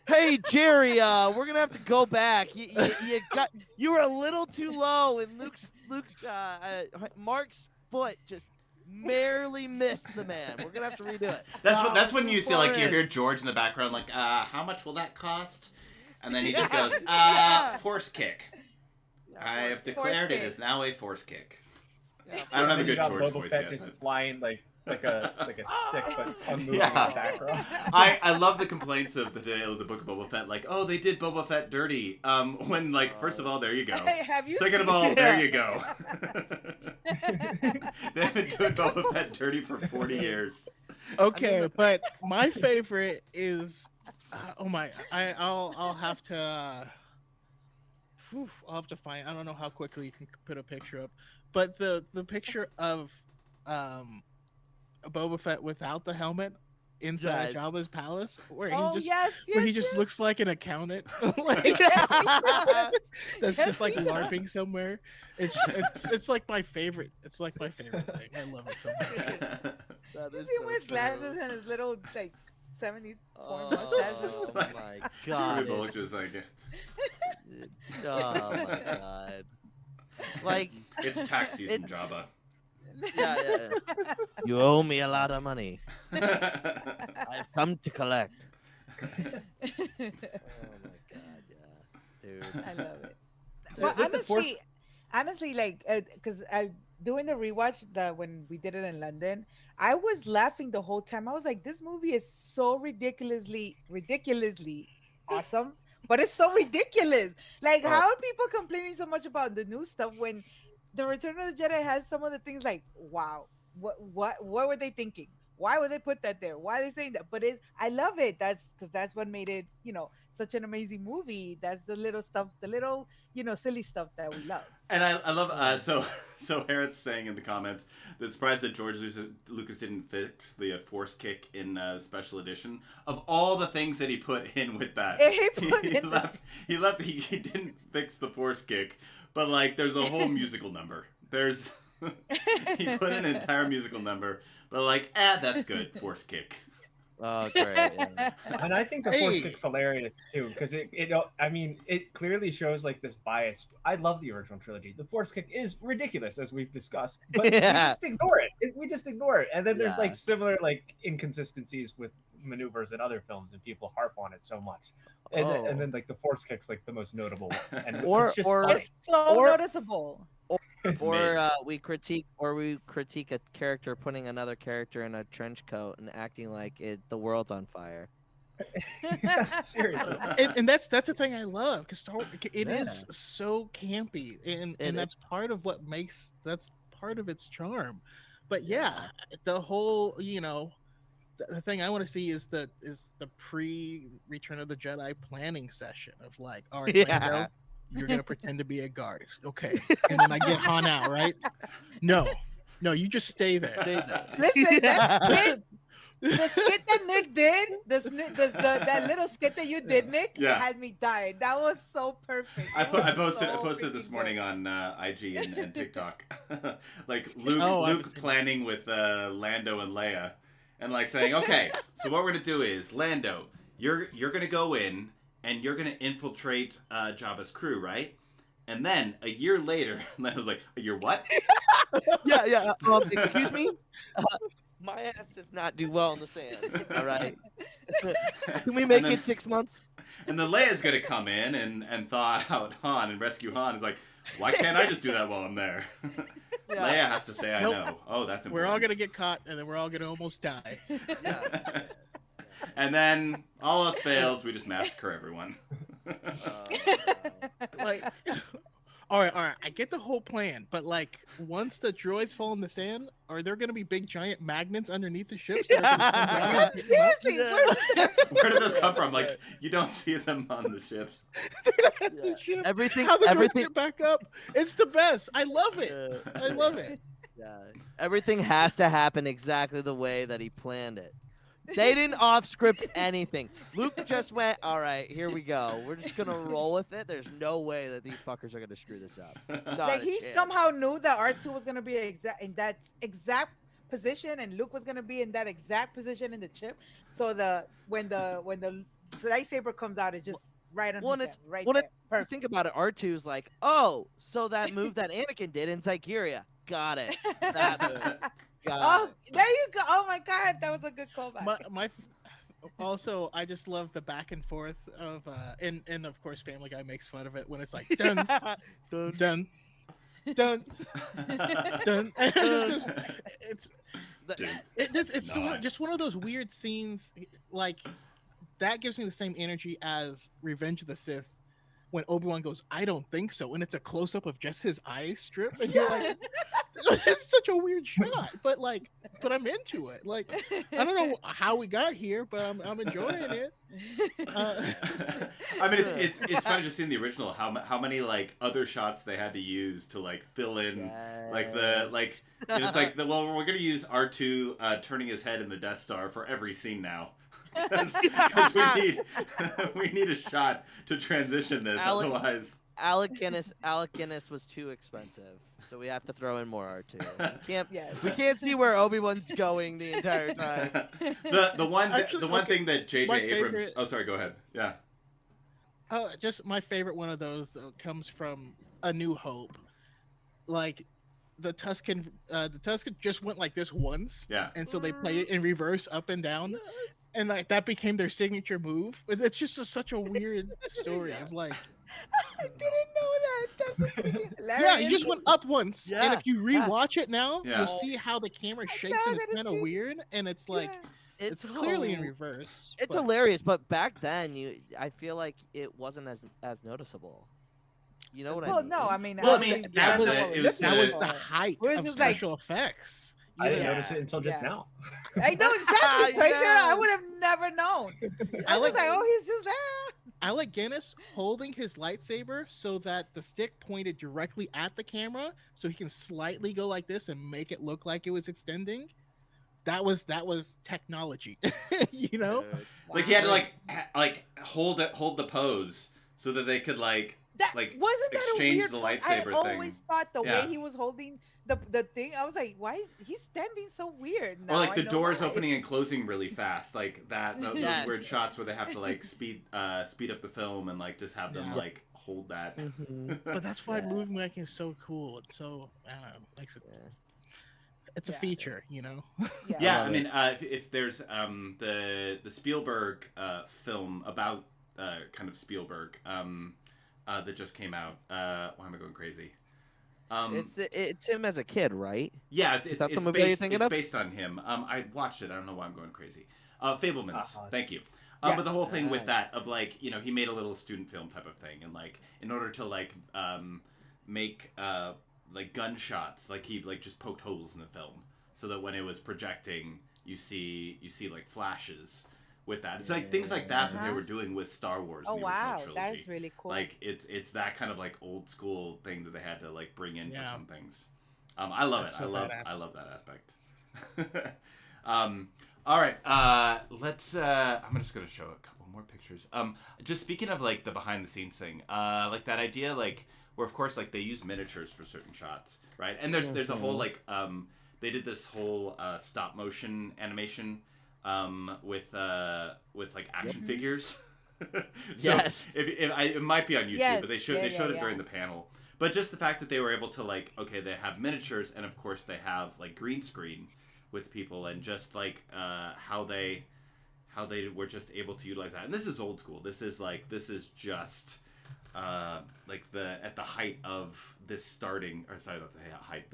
Hey Jerry, we're gonna have to go back. You were a little too low, and Mark's foot just barely missed the man. We're gonna have to redo it. That's when you see, like, you Far in. hear George in the background, like, how much will that cost? And then he just goes, Force Kick. I have declared it Kick. is now a Force Kick. Yeah. I don't have a And you good got George Boba voice Fett yet. just but- flying like a stick, but unmoving in Yeah. the background. I love the complaints of the tale of the Book of Boba Fett, like, oh, they did Boba Fett dirty. When, like, first of all, there you go. Have you Second of seen- all, there Yeah. you go. They haven't done Boba Fett dirty for 40 years. Okay, but my favorite is I'll have to I'll have to find. I don't know how quickly you can put a picture up, but the picture of Boba Fett without the helmet inside Yes. Jabba's palace, where Oh, he just yes, where he yes, just yes. looks like an accountant, like, that's just like LARPing somewhere. It's like my favorite. It's like my favorite thing. I love it so much. That You is see him so with true. glasses and his little like 70s porn Oh mustache. my god! Jeremy Bullock just like, Oh my god! Like, it's tax season, It's- Jabba. yeah. You owe me a lot of money. I've come to collect. Oh my god! Yeah, dude. I love it. The- Well, the Force- honestly, like, because I doing the rewatch when we did it in London, I was laughing the whole time. I was like, this movie is so ridiculously awesome, but it's so ridiculous. Like, Oh. how are people complaining so much about the new stuff when the Return of the Jedi has some of the things like, wow, what were they thinking? Why would they put that there? Why are they saying that? But I love it. That's because that's what made it, such an amazing movie. That's the little stuff, the little, silly stuff that we love. And I love so Harriet's saying in the comments that surprised that George Lucas didn't fix the Force Kick in special edition. Of all the things that he put in with that, he didn't fix the Force Kick, but like there's a whole musical number. He put an entire musical number, but like that's good, Force Kick. Oh, great. Yeah. And I think the Force Hey. Kick's hilarious too, because it clearly shows like this bias. I love the original trilogy. The Force Kick is ridiculous, as we've discussed, but Yeah. we just ignore it. We just ignore it. And then there's Yeah. like similar like inconsistencies with maneuvers in other films, and people harp on it so much. And then like the Force Kick's like the most notable one, and Or- it's just or- funny. It's so Or- noticeable. It's Or we critique a character putting another character in a trench coat and acting like the world's on fire. seriously. and that's the thing I love, because it Yeah. is so campy, and It that's part of what makes that's part of its charm. But yeah, the whole the thing I want to see is the pre Return of the Jedi planning session of like, all right, Lando, you're gonna pretend to be a guard, okay? And then I get Han out, right? No, you just stay there. Listen, the skit that Nick did, that little skit that you did, Nick, had me dying. That was so perfect. I posted this morning on IG and TikTok, like Luke planning with Lando and Leia, and like saying, okay, so what we're gonna do is, Lando, you're gonna go in and you're gonna infiltrate Jabba's crew, right? And then a year later, Lando's like, "You're what?" Yeah. Excuse me. My ass does not do well in the sand. All right. Can we make it 6 months? And then Leia's gonna come in and thaw out Han and rescue Han. It's like, why can't I just do that while I'm there? Leia has to say, I know. Oh, that's important. We're all gonna get caught, and then we're all gonna almost die. And then all else fails, we just massacre everyone. Like, all right. I get the whole plan, but like, once the droids fall in the sand, are there gonna be big giant magnets underneath the ships? Seriously, where did those come from? Like, you don't see them on the ships. Everything. How the droids get back up? It's the best. I love it. I love it. Yeah. Everything has to happen exactly the way that he planned it. They didn't off-script anything. Luke just went, all right, here we go. We're just going to roll with it. There's no way that these fuckers are going to screw this up. Like, he somehow knew that R2 was going to be in that exact position, and Luke was going to be in that exact position in the chip. So when the lightsaber comes out, it's just right on there. Perfect. Think about it, R2 is like, oh, so that move that Anakin did in Zygeria. Got it. That move. There you go. Oh my God, that was a good callback. Also, I just love the back and forth of and of course Family Guy makes fun of it when it's like dun dun dun dun dun. It's just one of those weird scenes, like that gives me the same energy as Revenge of the Sith when Obi-Wan goes, I don't think so, and it's a close-up of just his eyes strip, and you're like, it's such a weird shot, but I'm into it. Like, I don't know how we got here, but I'm enjoying it. I mean, it's funny just seeing the original how many like other shots they had to use to like fill in like the it's like well, we're gonna use R2 turning his head in the Death Star for every scene now. Because we need a shot to transition this, otherwise. Alec Guinness was too expensive, so we have to throw in more R2. We can't see where Obi-Wan's going the entire time. The one thing that J.J. Abrams. Oh, sorry. Go ahead. Yeah. Just my favorite one of those though comes from A New Hope, like. The Tusken just went like this once, and so they play it in reverse, up and down, and like that became their signature move. It's just such a weird story. I'm like, I didn't know that. That was freaking hilarious. Yeah, he just went up once, and if you rewatch it now, you'll see how the camera shakes, and it's kind of weird, and it's like. It's clearly in reverse. It's hilarious, but back then, I feel like it wasn't as noticeable. You know what I mean? No, I mean, that was the height of special effects. I didn't notice it until just now. I know exactly. Right there, I would have never known. I was like, oh, he's just there. Alec Guinness holding his lightsaber so that the stick pointed directly at the camera, so he can slightly go like this and make it look like it was extending. That was technology, you know. Like he had to hold the pose so that they could wasn't that exchange a weird the lightsaber thing. I always thought the way he was holding the thing, I was like, why is he standing so weird? Now or like the doors opening and closing really fast, like that. Those weird shots where they have to like speed up the film and like just have them like hold that. But that's why movie making is so cool. It's so makes it. It's a feature, you know. Yeah, I mean, if there's the Spielberg film about kind of Spielberg that just came out. Why am I going crazy? It's him as a kid, right? Yeah, it's based on him. I watched it. I don't know why I'm going crazy. Fablemans. Thank you. But the whole thing with that of like, you know, he made a little student film type of thing, and like in order to like make like gunshots, like he like just poked holes in the film so that when it was projecting, you see like flashes with that. It's like things like that they were doing with Star Wars. Oh in the original wow, trilogy. that is really cool. Like it's that kind of like old school thing that they had to like bring in for Yeah. some things. I love That's it. so I badass. love that aspect. All right. Let's. I'm just gonna show a couple more pictures. Just speaking of like the behind the scenes thing, like that idea, like where of course like they use miniatures for certain shots, right? And there's a whole like they did this whole stop motion animation with like action figures. So Yes. It might be on YouTube, Yes, but they showed yeah, it during the panel. But just the fact that they were able to like, okay, they have miniatures, and of course they have like green screen with people, and just like how they were just able to utilize that. And this is old school. This is just like at the height of this starting, or sorry, not the height,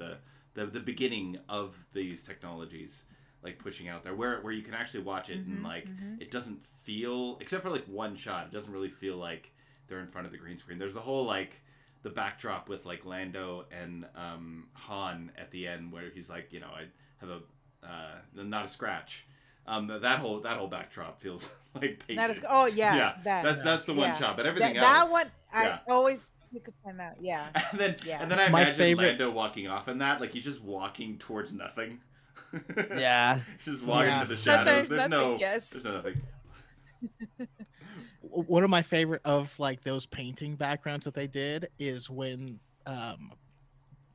the beginning of these technologies, like pushing out there, where you can actually watch it and like it doesn't feel, except for like one shot, it doesn't really feel like they're in front of the green screen. There's the whole like the backdrop with like Lando and Han at the end, where he's like, you know, I have a not a scratch. That whole backdrop feels like painted. That is, oh yeah, that's the one shot, but everything that else. one I always pick up on that. Yeah. And then I My imagine favorite- Lando walking off in that, like he's just walking towards nothing. Yeah. He's just walking Yeah. into the shadows. There's no yes. there's no nothing. One of my favorite of like those painting backgrounds that they did is when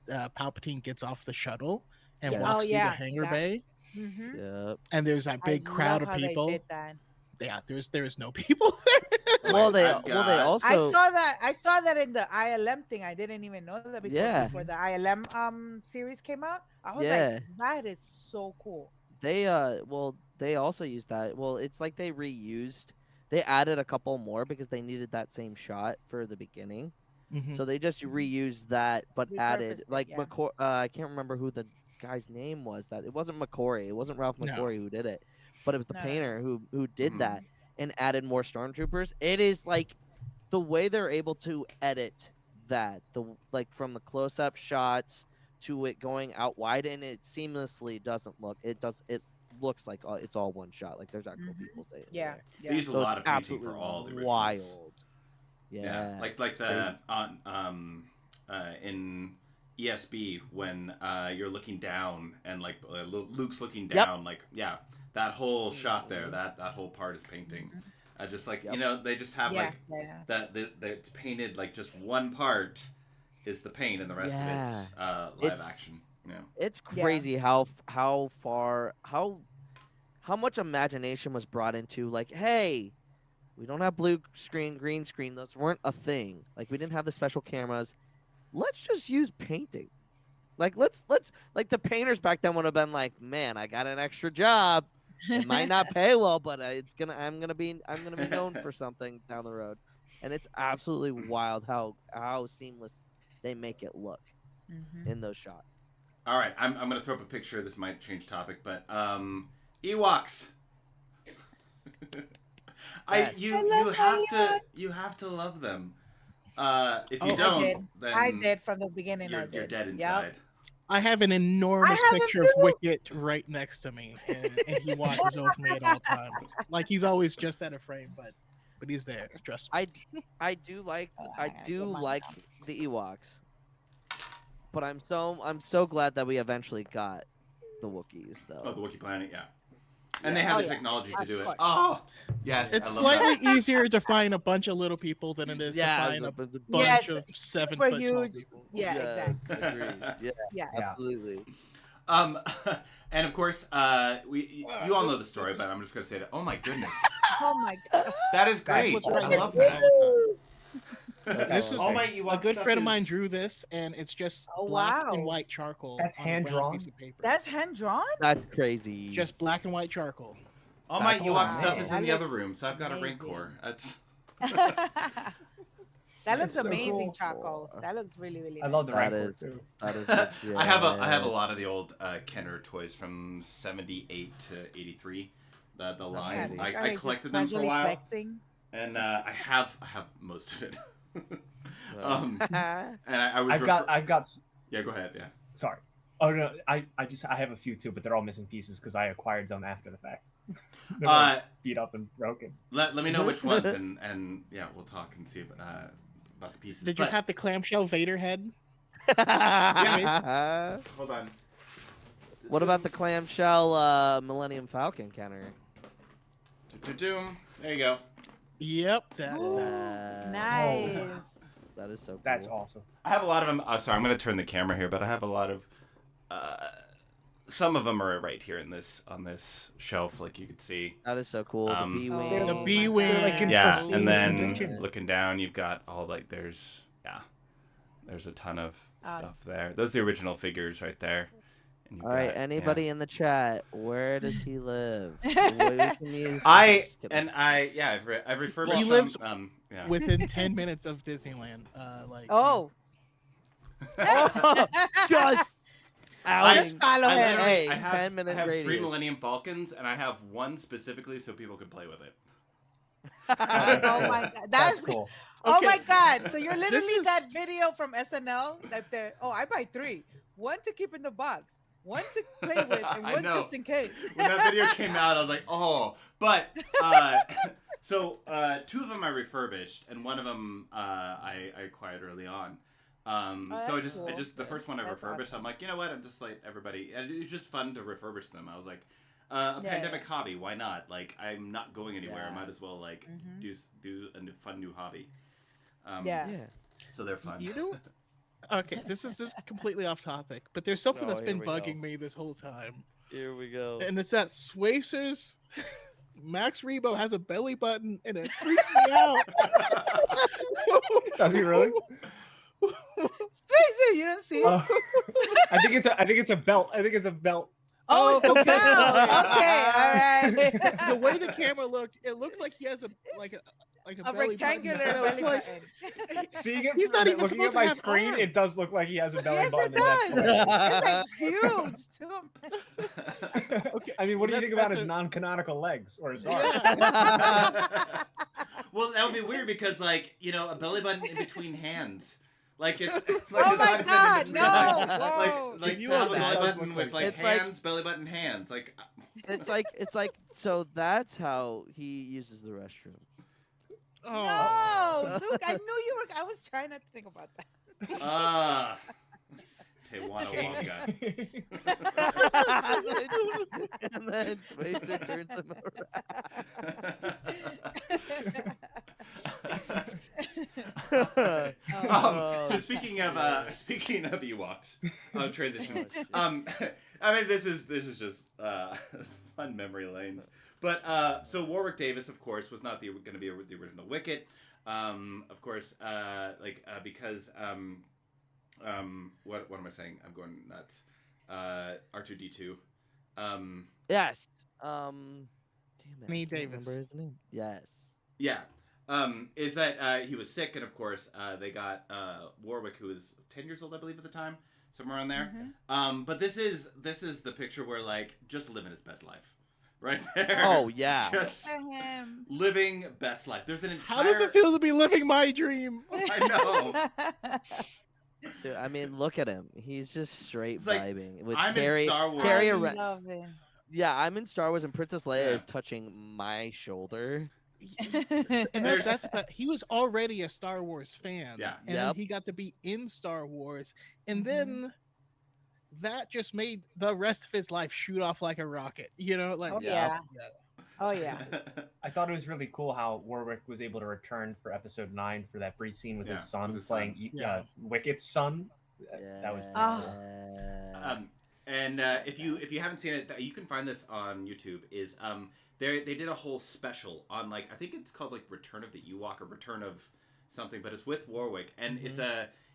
Palpatine gets off the shuttle and Yes. walks Oh, through yeah, the hangar that- bay, Yep. and there's that big crowd of How people. They did that. Yeah, there's no people there. Well, they I've got- also I saw that in the ILM thing. I didn't even know that before the ILM series came out. I was like, that is so cool. they also used that. Well, it's like they added a couple more because they needed that same shot for the beginning. Mhm. So they just reused that, but added Repurposed it, like yeah. I can't remember who the guy's name was. That it wasn't McCory. It wasn't Ralph No. McCory who did it, but it was the No. painter who did Mhm. that and added more stormtroopers. It is like the way they're able to edit that, like from the close-up shots to it going out wide, and it seamlessly doesn't look. It looks like it's all one shot. Like there's actual people staying Yeah. there. They use a So lot it's of painting absolutely for all the originals. wild. Yeah, like it's the in ESB when you're looking down and like Luke's looking down, like that whole shot there, that whole part is painting. Just like you know, they just have like that it's painted like just one part is the paint and the rest of it's live action. Yeah, It's crazy how much imagination was brought into like, hey, we don't have blue screen, green screen. Those weren't a thing. Like we didn't have the special cameras. Let's just use painting. Like let's like the painters back then would have been like, man, I got an extra job. It might not pay well, but I'm gonna be known for something down the road. And it's absolutely wild how seamless they make it look in those shots. All right, I'm gonna throw up a picture. This might change topic, but Ewoks. You have to love them. If you don't, then I did from the beginning. You're dead inside. Yep. I have an enormous picture of Wicket right next to me, and he watches over me at all times. Like he's always just out of frame, but he's there. Trust me. I do like the Ewoks, but I'm so glad that we eventually got the Wookiees though. Oh, the Wookiee planet, yeah. And they have the technology to do it. course. Oh, yes. It's I love slightly easier to find a bunch of little people than it is to find a bunch of 7 foot tall huge. people. Yeah, exactly. Agreed. Yeah, absolutely. And of course, you all know the story, but I'm just gonna say that. Oh my goodness, Oh my god. that is great. what's I wrong love with that. This is All my a Ewok good stuff friend of mine is- drew this, and it's just Oh, black and wow. white charcoal. That's on a brown hand-drawn? piece of paper. That's hand drawn? That's crazy. Just black and white charcoal. All my That's Ewok awesome. stuff is in That the other looks room, so I've got a amazing. Rancor. That's That looks so amazing, cool. Choco. That looks really, really I nice. love the That Rancor is- too. that is I have a legit. lot of the old Kenner toys from 78 to 83. The line. crazy. I collected them for a while, Flexing. and I have most of it. And I was. I've got. Yeah, go ahead. Yeah. Sorry. Oh no, I have a few too, but they're all missing pieces because I acquired them after the fact. They're beat up and broken. Let me know which ones, and yeah, we'll talk and see about the pieces. Did you have the clamshell Vader head? Hold on. What about the clamshell Millennium Falcon cannon? There you go. Yep. Nice. That is so cool. That's awesome. I have a lot of them. Sorry, I'm going to turn the camera here, but I have a lot of. Some of them are right here on this shelf, like you could see. That is so cool. The B-wing. The B-wing. Like in Yeah, pristine and then condition. looking down, you've got all like there's a ton of stuff there. Those are the original figures right there. And All right, anybody in the chat, where does he live? I've refurbished. He lives some, within 10 minutes of Disneyland. Oh. Just Just follow him. Hey, I have 10-minute 3 radius. Millennium Falcons, and I have one specifically so people can play with it. Oh my god, That's cool. Oh Okay. my god! So you're literally is- that video from SNL that the I buy 3, one to keep in the box, one to play with, and I one know. just in case. When that video came out, I was like, oh. But so 2 of them I refurbished, and one of them I acquired early on. So that's cool. the first one I That's refurbished. awesome. I'm like, you know what? I'm just like everybody. And it was just fun to refurbish them. I was like, a pandemic hobby. Why not? Like, I'm not going anywhere. I Yeah. might as well like do a fun new hobby. Yeah. So they're fun. You know? Okay, this is completely off topic, but there's something Oh, that's been here we go. bugging me this whole time. Here we go. And it's that Swacers Max Rebo has a belly button and it freaks me out. Does he really? Spacer, you don't see? I think it's a belt. I think it's a belt. Oh, it's a okay. belt. Okay, all right. The way the camera looked, it looked like he has a A belly rectangular button. And I was belly like, button. Seeing it, He's not even looking at supposed my to have screen, arms. it does look like he has a belly Yes, button. it does. It's like huge too. okay. I mean, what do you That's- think about that's his a- non-canonical legs or his arms? Yeah. Well, that would be weird because, like, you know, a belly button in between hands. Like, it's. Like, Oh it's my not God, even- no, whoa. Like Can you to have a belly imagine? button with like It's like- hands, belly button, hands. Like. It's like so that's how he uses the restroom. Oh. No, Luke, I knew you were. I was trying not to think about that. Tewana Wonga. And then Spacer turns him around. So speaking of Ewoks, transition. I mean, this is just fun memory lanes. But so Warwick Davis, of course, was not going to be the original Wicket. Of course, because what am I saying? I'm going nuts. R2D2. Yes. Damn it. Me I can't Davis. remember his name. Yes. Yeah. Is that he was sick, and of course they got Warwick, who was 10 years old, I believe, at the time, somewhere around there. But this is the picture where like just living his best life, right there. Oh yeah. Just Him. living best life. There's an entire. How does it feel to be living my dream? I know. Dude, I mean, look at him. He's just straight It's like, vibing with I'm Carrie. in Star Wars. Carrie I Ra- love it. Yeah, I'm in Star Wars, and Princess Leia Yeah. is touching my shoulder. And that's but he was already a Star Wars fan. Yeah. And Yep. then he got to be in Star Wars. And then that just made the rest of his life shoot off like a rocket. You know, like Oh, yeah. Oh yeah. I thought it was really cool how Warwick was able to return for episode 9 for that brief scene with Yeah, his son with his playing son. Yeah. Wicket's son. That was Oh. And if you haven't seen it, you can find this on YouTube. Is they did a whole special on like I think it's called like Return of the Ewok or Return of something, but it's with Warwick, and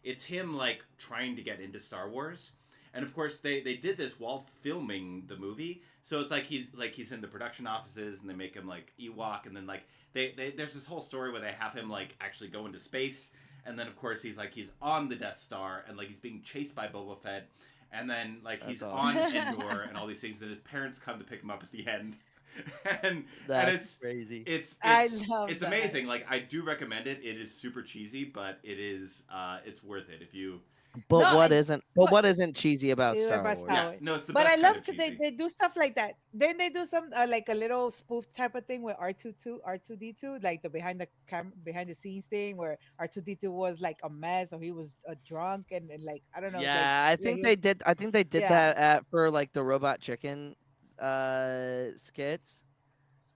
it's him like trying to get into Star Wars. And of course they did this while filming the movie, so it's like he's in the production offices and they make him like Ewok, and then like they there's this whole story where they have him like actually go into space, and then of course he's on the Death Star and like he's being chased by Boba Fett, and then like That's he's awesome. on Endor and all these things. Then his parents come to pick him up at the end, and That's it's crazy. it's I love it's that. amazing. Like I do recommend it. It is super cheesy, but it is it's worth it if you But No, what and isn't? But what isn't cheesy about Either Star about Wars? Star Yeah, Wars. no, it's the But best I kind love of because cheesy. they do stuff like that. Then they do some like a little spoof type of thing with R2D2, like the behind the scenes thing where R2D2 was like a mess or he was drunk and like I don't know, like Yeah, I yeah, think they did. I think they did yeah. that at for like the Robot Chicken skits.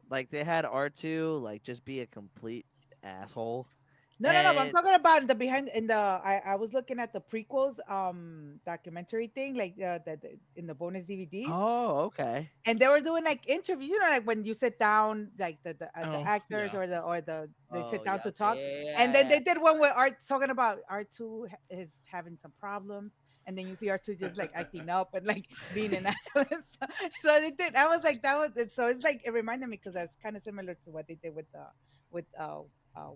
Like they had R2 like just be a complete asshole. No. I'm And talking about the behind in the. I was looking at the prequels documentary thing like in the bonus DVDs, oh, okay. and they were doing like interviews. You know, like when you sit down, like the Oh, actors yeah. or the they sit Oh, down yeah, to talk, okay, and then yeah. they did one where Art talking about R2 is having some problems. And then you see R2 just like acting up and like being an asshole. So they did. I was like, that was it. So it's like it reminded me because that's kind of similar to what they did with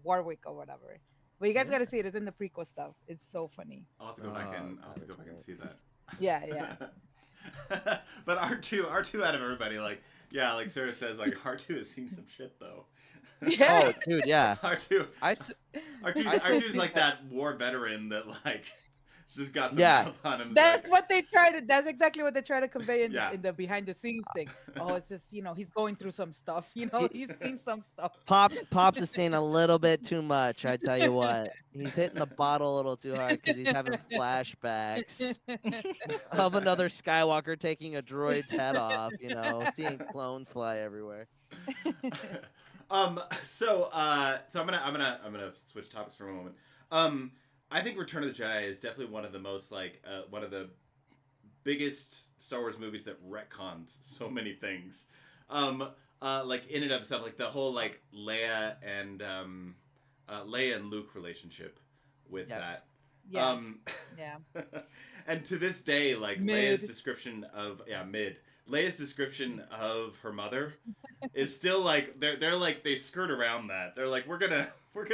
Warwick or whatever. But you guys got to see it. It's in the prequel stuff. It's so funny. I'll have to go back and Oh, I'll have to go got back and it. see that. Yeah, yeah. But R2 out of everybody, like yeah, like Sarah says, like R2 has seen some shit though. Yeah. Oh, dude, yeah. R2 I s- R2's, I still R2's think like that- that war veteran that like just got the Yeah. mouth on him. That's like, what they try to. That's exactly what they try to convey in, Yeah. in the behind the scenes thing. Oh, it's just he's going through some stuff. He's seen some stuff. Pops is saying a little bit too much. I tell you what, he's hitting the bottle a little too hard because he's having flashbacks of another Skywalker taking a droid's head off. Seeing clones fly everywhere. so I'm gonna switch topics for a moment. I think Return of the Jedi is definitely one of the most like one of the biggest Star Wars movies that retcons so many things. Like in and of itself, like the whole like Leia and Luke relationship with Yes. that. Yeah, yeah. And to this day, like Mid. Leia's description of Leia's description of her mother is still like they're like they skirt around that. They're like we're gonna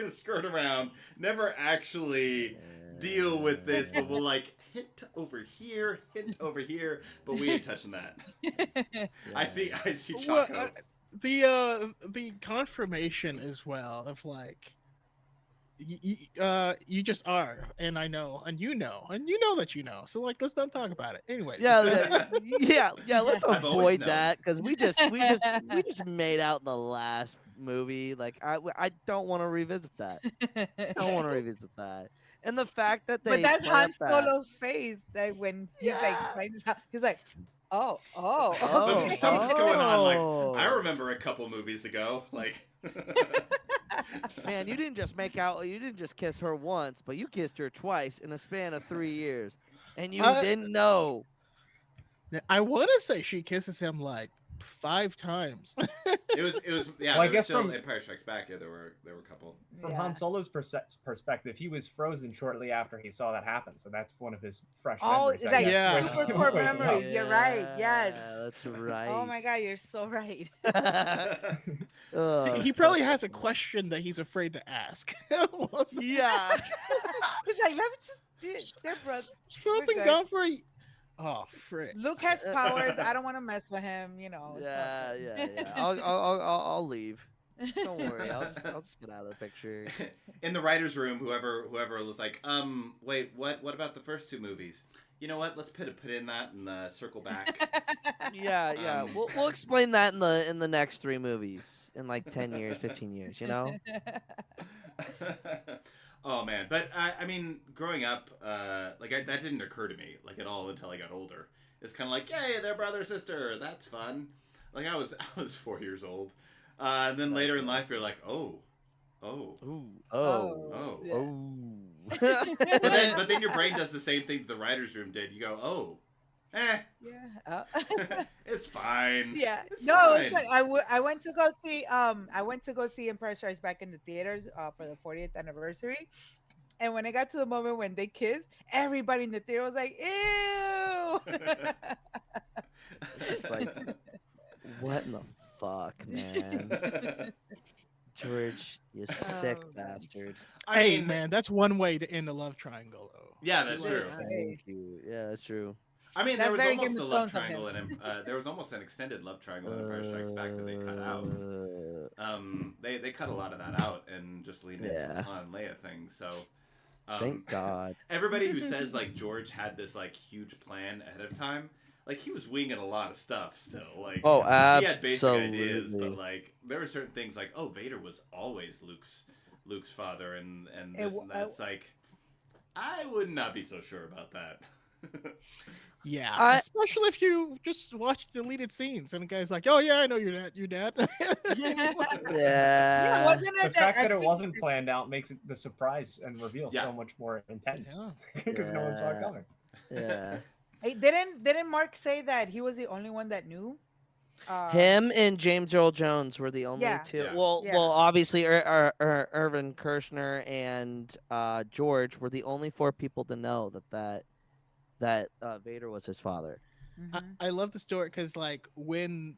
skirt around, never actually deal with this, but we'll like hint over here, but we ain't touching that. I see Well, Choco. the confirmation as well of like you just are, and I know, and you know that you know. So like, let's not talk about it. Anyway. Yeah. Let's I've always avoid known. that because we just made out in the last movie. Like I don't want to revisit that. I don't want to revisit that. And the fact that they But that's Han plant that. Solo's face that when he like finds out, he's like, oh, Oh, okay. Something's going on. Like I oh. remember a couple movies ago. Like Man, you didn't just make out. You didn't just kiss her once, but you kissed her twice in a span of 3 years, and you didn't know. I want to say she kisses him like 5 times. it was yeah. Well, I there was guess still from- Empire Strikes Back. Yeah, there were a couple. From Yeah. Han Solo's perspective, he was frozen shortly after he saw that happen. So that's one of his fresh Oh, memories. it's I like guess, Yeah. with- super core with memories. love. You're right. Yes. That's right. Oh my God, you're so right. Ugh, He probably has a question that he's afraid to ask. yeah. He's like, let me just. They're brothers. Something good. gone for a... Oh, frick. Luke has powers. I don't want to mess with him. It's all Yeah, good. yeah. I'll leave. Don't worry. I'll just get out of the picture. In the writers' room, whoever was like, wait, what about the first 2 movies? You know what? Let's put in that and circle back. Yeah. We'll explain that in the next 3 movies in like 10 years, 15 years. Oh man, but I mean, growing up, that didn't occur to me like at all until I got older. It's kind of like, yay, they're brother sister. That's fun. Like I was 4 years old, and then later in life, you're like, oh. Ooh. Oh. Yeah. But then your brain does the same thing the writers' room did. You go, oh, Yeah. it's fine. Yeah. It's No, it's fine. fine. I went to go see Empire Strikes Back in the theaters for the 40th anniversary. And when I got to the moment when they kissed, everybody in the theater was like, ew. It's just like, what in the fuck, man? George, you sick Oh, man. bastard. I Hey, mean, man, that's one way to end a love triangle, though. yeah, that's Right. true. Thank you. Yeah, that's true. I mean, That's there was very almost Game a of love Thrones of triangle in him. There was almost an extended love triangle in Empire Strikes Back that they cut out. They cut a lot of that out and just leaned into Yeah. the Han and Leia thing. So, Thank God. Everybody who says like George had this like huge plan ahead of time, like he was winging a lot of stuff still. Like Oh, he had basic ideas, absolutely. but like there were certain things like, oh, Vader was always Luke's father, and this and that. It's like I would not be so sure about that. Yeah, especially if you just watch deleted scenes and the guy's like, "Oh yeah, I know your dad." Yeah, Yeah. wasn't The it fact that I it think- wasn't planned out makes it the surprise and reveal Yeah. so much more intense Yeah. because no one saw it Yeah. coming. Yeah. Hey, didn't Mark say that he was the only one that knew? Him and James Earl Jones were the only Yeah. two. Yeah. Well, Yeah. well, obviously, Irvin Kershner and George were the only 4 people to know that Vader was his father. Mhm. I love the story because like when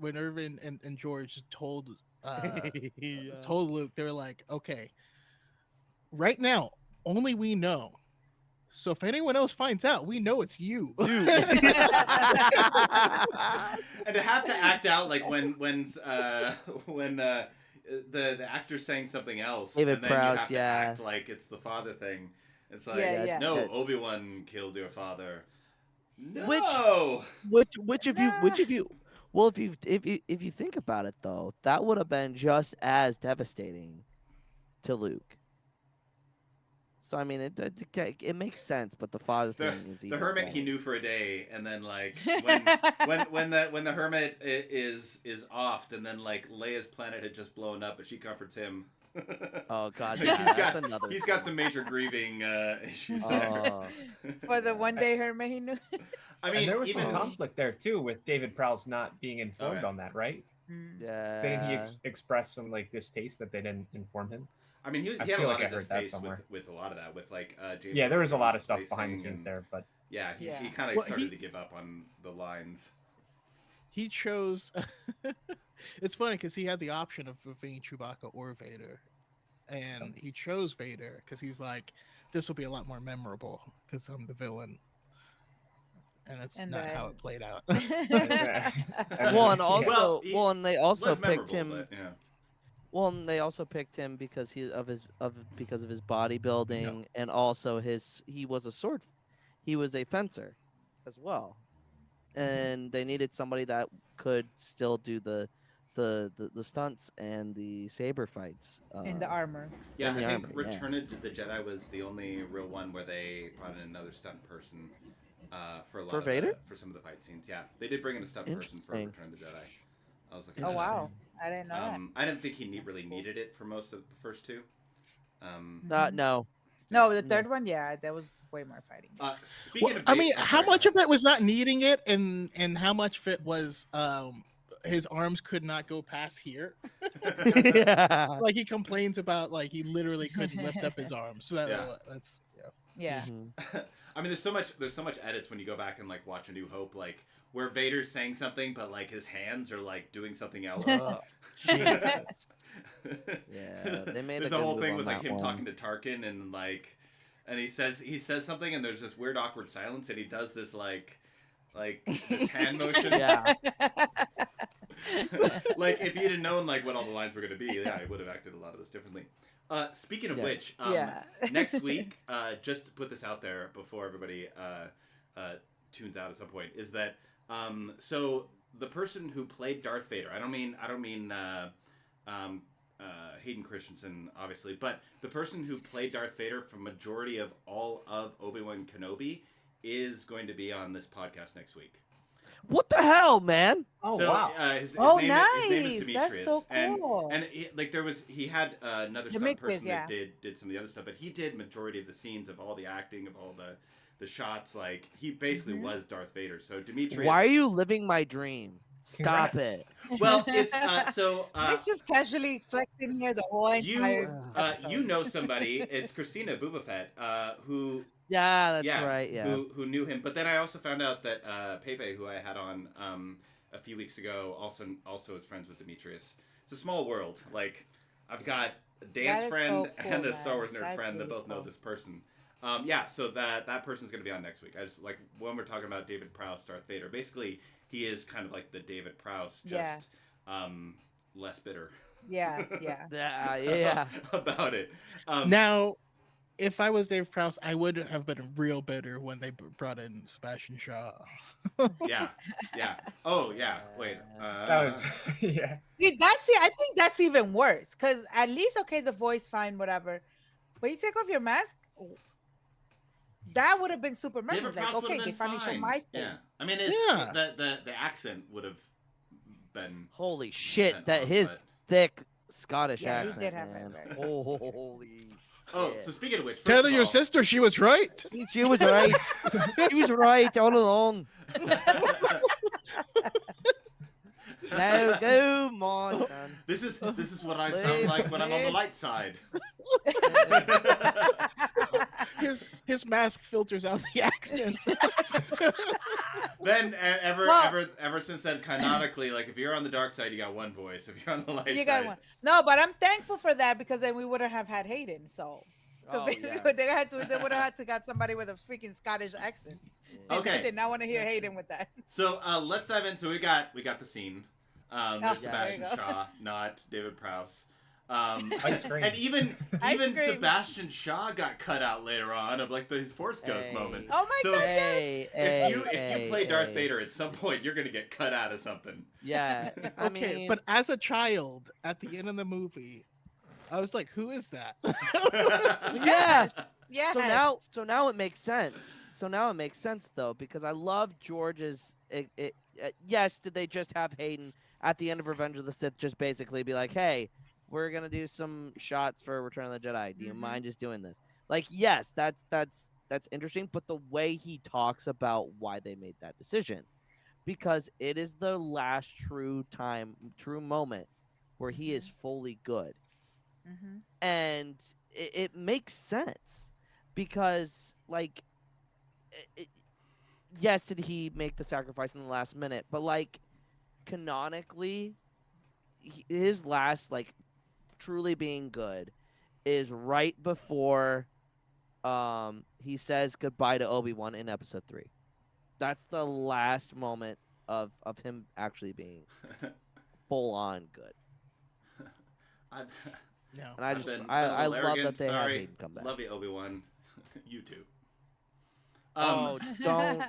Irvin and George told told Luke, they're like, "Okay, right now only we know. So if anyone else finds out, we know it's you." And to have to act out like when the actor's saying something else, David and then Prowse, you have to yeah. act like it's the father thing. It's like, Yeah. no, that- Obi-Wan killed your father. No. Which if you well if you think about it though, that would have been just as devastating to Luke. So I mean, it makes sense, but the father thing is The even hermit he better. knew for a day, and then like when the hermit is offed, and then like Leia's planet had just blown up, but she comforts him. Oh God, Like, yeah, that's another. he's got some major grieving issues there. Oh. For the one day hermit he knew. I mean, And there was even some conflict there too with David Prowse not being informed Okay. on that, right? Mm. Yeah. Didn't he express some like distaste that they didn't inform him? I mean, he I had a feel lot like of I heard that distaste somewhere. with a lot of that, with like James. Yeah, there was a lot of Jones stuff behind the replacing scenes and- there, but Yeah, he Yeah. kind of Well, started he- to give up on the lines. He chose. It's funny because he had the option of being Chewbacca or Vader, and he chose Vader because he's like, "This will be a lot more memorable because I'm the villain." And that's And not how then- it played out. Well, and Yeah. also, he well, and they also was picked memorable, him. but yeah. Well, and they also picked him because because of his bodybuilding and also he was a fencer as well, and they needed somebody that could still do the stunts and the saber fights In the armor. Yeah, in the I think armor, yeah. Return of the Jedi was the only real one where they brought in another stunt person for a lot For of Vader? for some of the fight scenes. Yeah, they did bring in a stunt person for Interesting. Return of the Jedi. I was looking. Oh at that. wow, I didn't know that. I didn't think he really needed it for most of the first two. No. No, the third one, yeah, there was way more fighting. Speaking Well, of, I mean, oh, how sorry, much go of it was not needing it, and how much of it was his arms could not go past here? Yeah. Like he complains about, like he literally couldn't lift up his arms. So that's Yeah. Mhm. ahead. I mean, there's so much edits when you go back and like watch A New Hope, like where Vader's saying something, but like his hands are like doing something else. Oh, Jesus. Yeah, they made There's a a good whole move thing on with like that him one. talking to Tarkin and like, and he says something and there's this weird awkward silence and he does this like this hand motion. Yeah. Like if he'd have known like what all the lines were gonna be, yeah, he would have acted a lot of this differently. Speaking of Yes. which, Yeah. next week, just to put this out there before everybody tunes out at some point, is that so the person who played Darth Vader, I don't mean Hayden Christensen, obviously, but the person who played Darth Vader for majority of all of Obi-Wan Kenobi is going to be on this podcast next week. What the hell, man? oh So, wow, his Oh, name, his name is nice. Demetrius. That's so cool. And he, like he had another stunt Demetrius, person yeah. that did some of the other stuff, but he did majority of the scenes of all the acting of all the shots. Like he basically Mhm. was Darth Vader. So Demetrius. Why are you living my dream? Stop Congrats. it. Well, it's so. It's just casually flexing here the whole entire. You know somebody. It's Christina Bubafett, who Yeah, that's right. Yeah. who knew him. But then I also found out that Pepe, who I had on a few weeks ago, also is friends with Demetrius. It's a small world. Like I've got a dance is friend so cool, and a Star man. Wars nerd That's friend that really both know cool. this person. So that person's gonna be on next week. I just like when we're talking about David Prowse, Darth Vader. Basically, he is kind of like the David Prowse, just less bitter. Yeah, yeah. Yeah. about it. now. if I was Dave Prowse, I would have been real bitter when they brought in Sebastian Shaw. Yeah, yeah. Oh yeah. Wait. That was yeah. I think that's even worse because at least okay, the voice fine, whatever. But you take off your mask, that would have been super David memorable. Like, Prowse would have okay, they been finally showed fine. my face. Yeah. I mean, Yeah. the accent would have been. Holy shit! Been That off, his but- thick Scottish Yeah, he accent, did have man. that. Holy Oh, shit. so speaking of which, Tell first of your all, sister she was right. She was right. She was right all along. Now go, my son. This is what I sound like when I'm on the light side. His mask filters out the accent. Then Well- ever since then, canonically, like if you're on the dark side, you got one voice. If you're on the light You side, got one. No, but I'm thankful for that because then we wouldn't have had Hayden. So because Oh, they yeah. they would have had to got somebody with a freaking Scottish accent. And Okay. I did not want to hear Hayden with that. So let's dive in. So we got the scene. Oh, There's there Sebastian you go. Shaw, not David Prowse. Ice cream. And even Ice even cream. Sebastian Shaw got cut out later on of like his Force Ghost Hey. moment. Oh my So god! Hey, if you hey, play Darth hey. Vader at some point, you're gonna get cut out of something. Yeah, I Okay, mean, but as a child, at the end of the movie, I was like, "Who is that?" yeah. Yeah. So now it makes sense. So now it makes sense though because I love George's. Yes, did they just have Hayden at the end of Revenge of the Sith just basically be like, "Hey, we're gonna do some shots for Return of the Jedi. Do you Mhm. mind just doing this?" Like, yes, that's interesting, but the way he talks about why they made that decision, because it is the last true moment where he is fully good. Mhm. And it makes sense because like yes, did he make the sacrifice in the last minute, but like canonically his last like truly being good is right before he says goodbye to Obi-Wan in episode 3. That's the last moment of him actually being full on good. I've, No. And I I've just been a I little love arrogant, that they had sorry. Hayden come back. Love you, Obi-Wan. You too. Oh, don't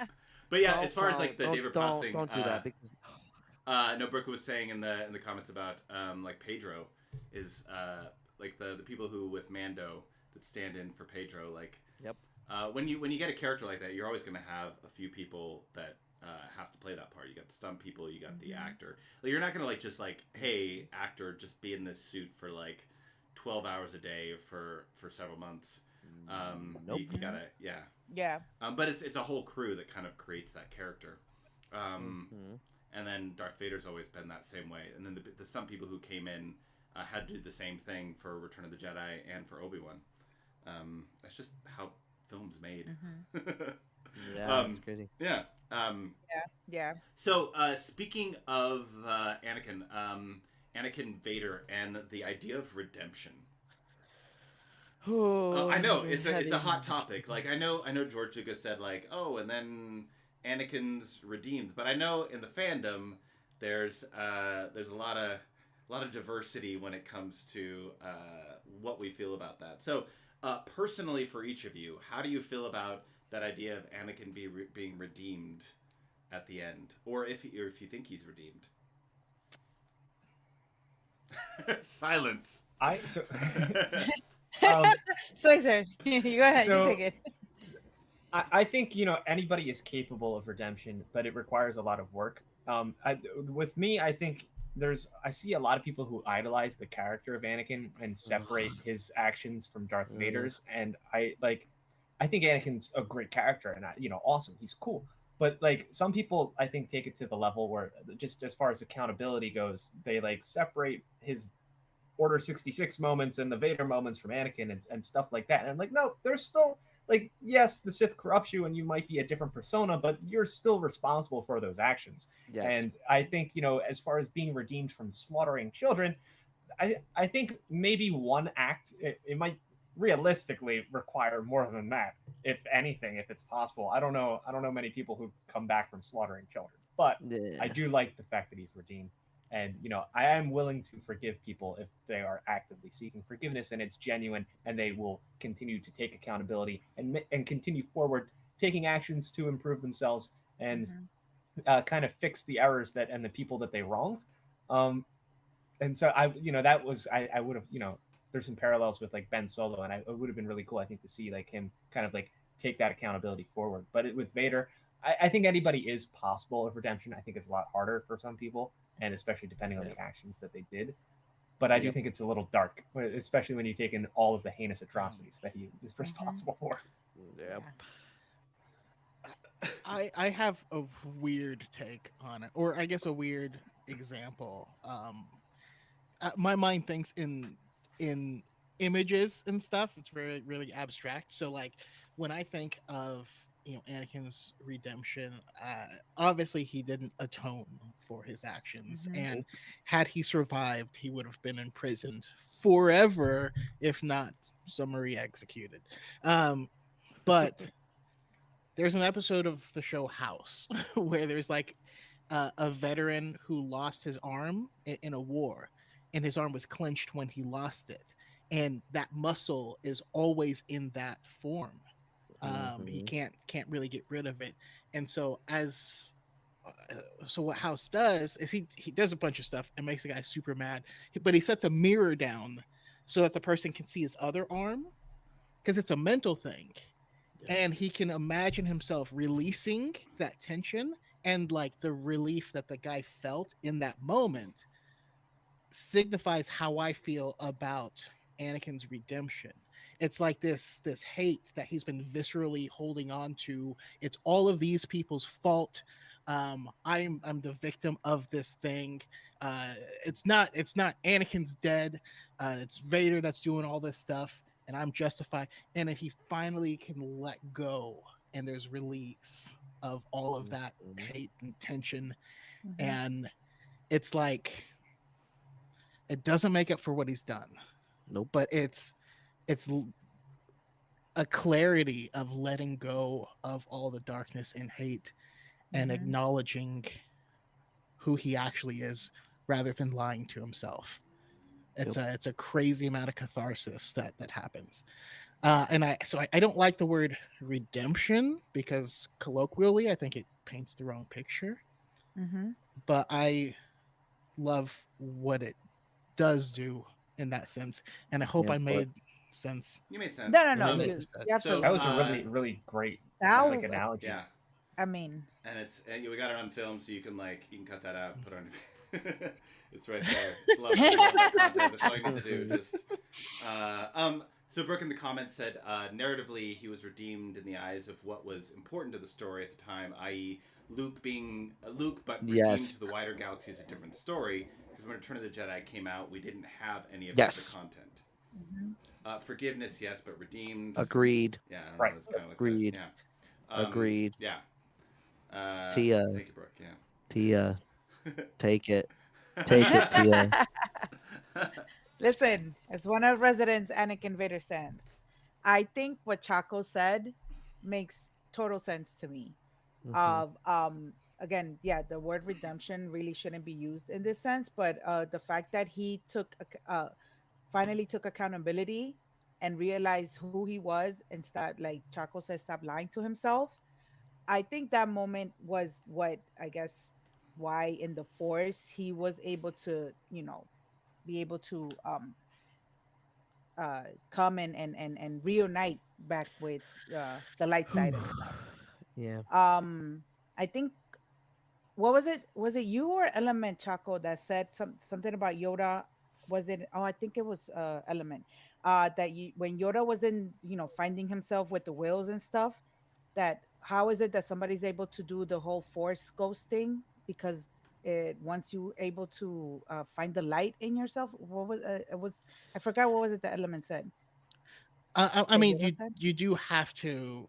But yeah, don't- as far as like the don't- David Prowse don't- thing, don't do that because no, Brooke was saying in the comments about like Pedro is like the people who with Mando that stand in for Pedro. Like, Yep. When you get a character like that, you're always gonna have a few people that have to play that part. You got the stunt people, you got the actor. Like, you're not gonna like just like, hey, actor, just be in this suit for like 12 hours a day for several months. Nope. You gotta, yeah. Yeah. But it's a whole crew that kind of creates that character. Mhm. And then Darth Vader's always been that same way. And then the some people who came in had to do the same thing for Return of the Jedi and for Obi-Wan. That's just how film's made. Yeah, it's crazy. Yeah. Yeah. So speaking of Anakin Vader and the idea of redemption. I know it's a hot topic. Like I know George Lucas said like, oh, and then Anakin's redeemed, but I know in the fandom there's a lot of diversity when it comes to what we feel about that. So personally, for each of you, how do you feel about that idea of Anakin being redeemed at the end, or if you think he's redeemed? Silence. So sir, you go ahead. So- you take it. I think anybody is capable of redemption, but it requires a lot of work. With me, I think I see a lot of people who idolize the character of Anakin and separate his actions from Darth Vader's, and I think Anakin's a great character and awesome. He's cool, but like some people, I think take it to the level where just as far as accountability goes, they like separate his Order 66 moments and the Vader moments from Anakin and stuff like that. And I'm like, no, there's still like, yes, the Sith corrupts you and you might be a different persona, but you're still responsible for those actions. Yes. And I think, as far as being redeemed from slaughtering children, I think maybe one act, it might realistically require more than that, if anything, if it's possible. I don't know many people who come back from slaughtering children, but Yeah. I do like the fact that he's redeemed. And I am willing to forgive people if they are actively seeking forgiveness and it's genuine, and they will continue to take accountability and continue forward, taking actions to improve themselves and Mhm. kind of fix the errors that and the people that they wronged. Um, and so that was I would have there's some parallels with like Ben Solo, and it would have been really cool, I think, to see like him kind of like take that accountability forward. But with Vader, I think anybody is possible of redemption. I think it's a lot harder for some people, and especially depending on Yeah. the actions that they did. But I do Yep. think it's a little dark, especially when you take in all of the heinous atrocities that he is responsible for. Yep. I have a weird take on it, or I guess a weird example. My mind thinks in images and stuff. It's very really abstract. So like when I think of Anakin's redemption, obviously he didn't atone for his actions, Mhm. and had he survived, he would have been imprisoned forever, if not summary executed. But there's an episode of the show House where there's like a veteran who lost his arm in a war, and his arm was clenched when he lost it, and that muscle is always in that form. He Mhm. can't really get rid of it, and so what House does is he does a bunch of stuff and makes the guy super mad, but he sets a mirror down so that the person can see his other arm because it's a mental thing, and he can imagine himself releasing that tension, and like the relief that the guy felt in that moment signifies how I feel about Anakin's redemption. It's like this hate that he's been viscerally holding on to. It's all of these people's fault. I'm the victim of this thing. Uh, it's not Anakin's dead. It's Vader that's doing all this stuff, and I'm justified. And then he finally can let go, and there's release of all of that Mhm. hate and tension, Mhm. and it's like it doesn't make up for what he's done, Nope. but it's a clarity of letting go of all the darkness and hate and Mhm. acknowledging who he actually is rather than lying to himself. It's a crazy amount of catharsis that happens. And I don't like the word redemption because colloquially I think it paints the wrong picture, Mhm. but I love what it does do in that sense, and I hope Yeah, I but made sense. You made sense. No, no, Did I no. make You sense? absolutely. That was a really, really great That like w- analogy. Yeah, I mean, and we got it on film, so you can cut that out and put on. It's right there. It's lovely. I love that content. That's all you need to do. Just so Brooke in the comments said, narratively, he was redeemed in the eyes of what was important to the story at the time, i.e., Luke being Luke, but redeemed yes. to the wider galaxy is a different story. Because when Return of the Jedi came out, we didn't have any of the Yes. content. mhm. Forgiveness, yes, but redeemed. Agreed. Yeah, I don't Right. know. It's kind of like Agreed. that. Yeah. Agreed. Yeah. Tia. Thank you, Brooke. Yeah. Tia. Take it. Take it, Tia. Listen, as one of residents, Anakin Vader stands. I think what Chaco said makes total sense to me. Mhm. Of again, yeah, the word redemption really shouldn't be used in this sense, but the fact that he finally took accountability and realized who he was and start, like Chaco says, stop lying to himself. I think that moment was what, I guess, why in the force he was able to, be able to come and reunite back with the light side and stuff. Yeah. I think, what was it? Was it you or Element Chaco that said something about Yoda? Was it? Oh, I think it was Element. That you, when Yoda was in, finding himself with the whales and stuff. That how is it that somebody's able to do the whole force ghost thing? Because once you able to find the light in yourself, what was it was? I forgot what was it that Element said. I That mean, Yoda you said. you do have to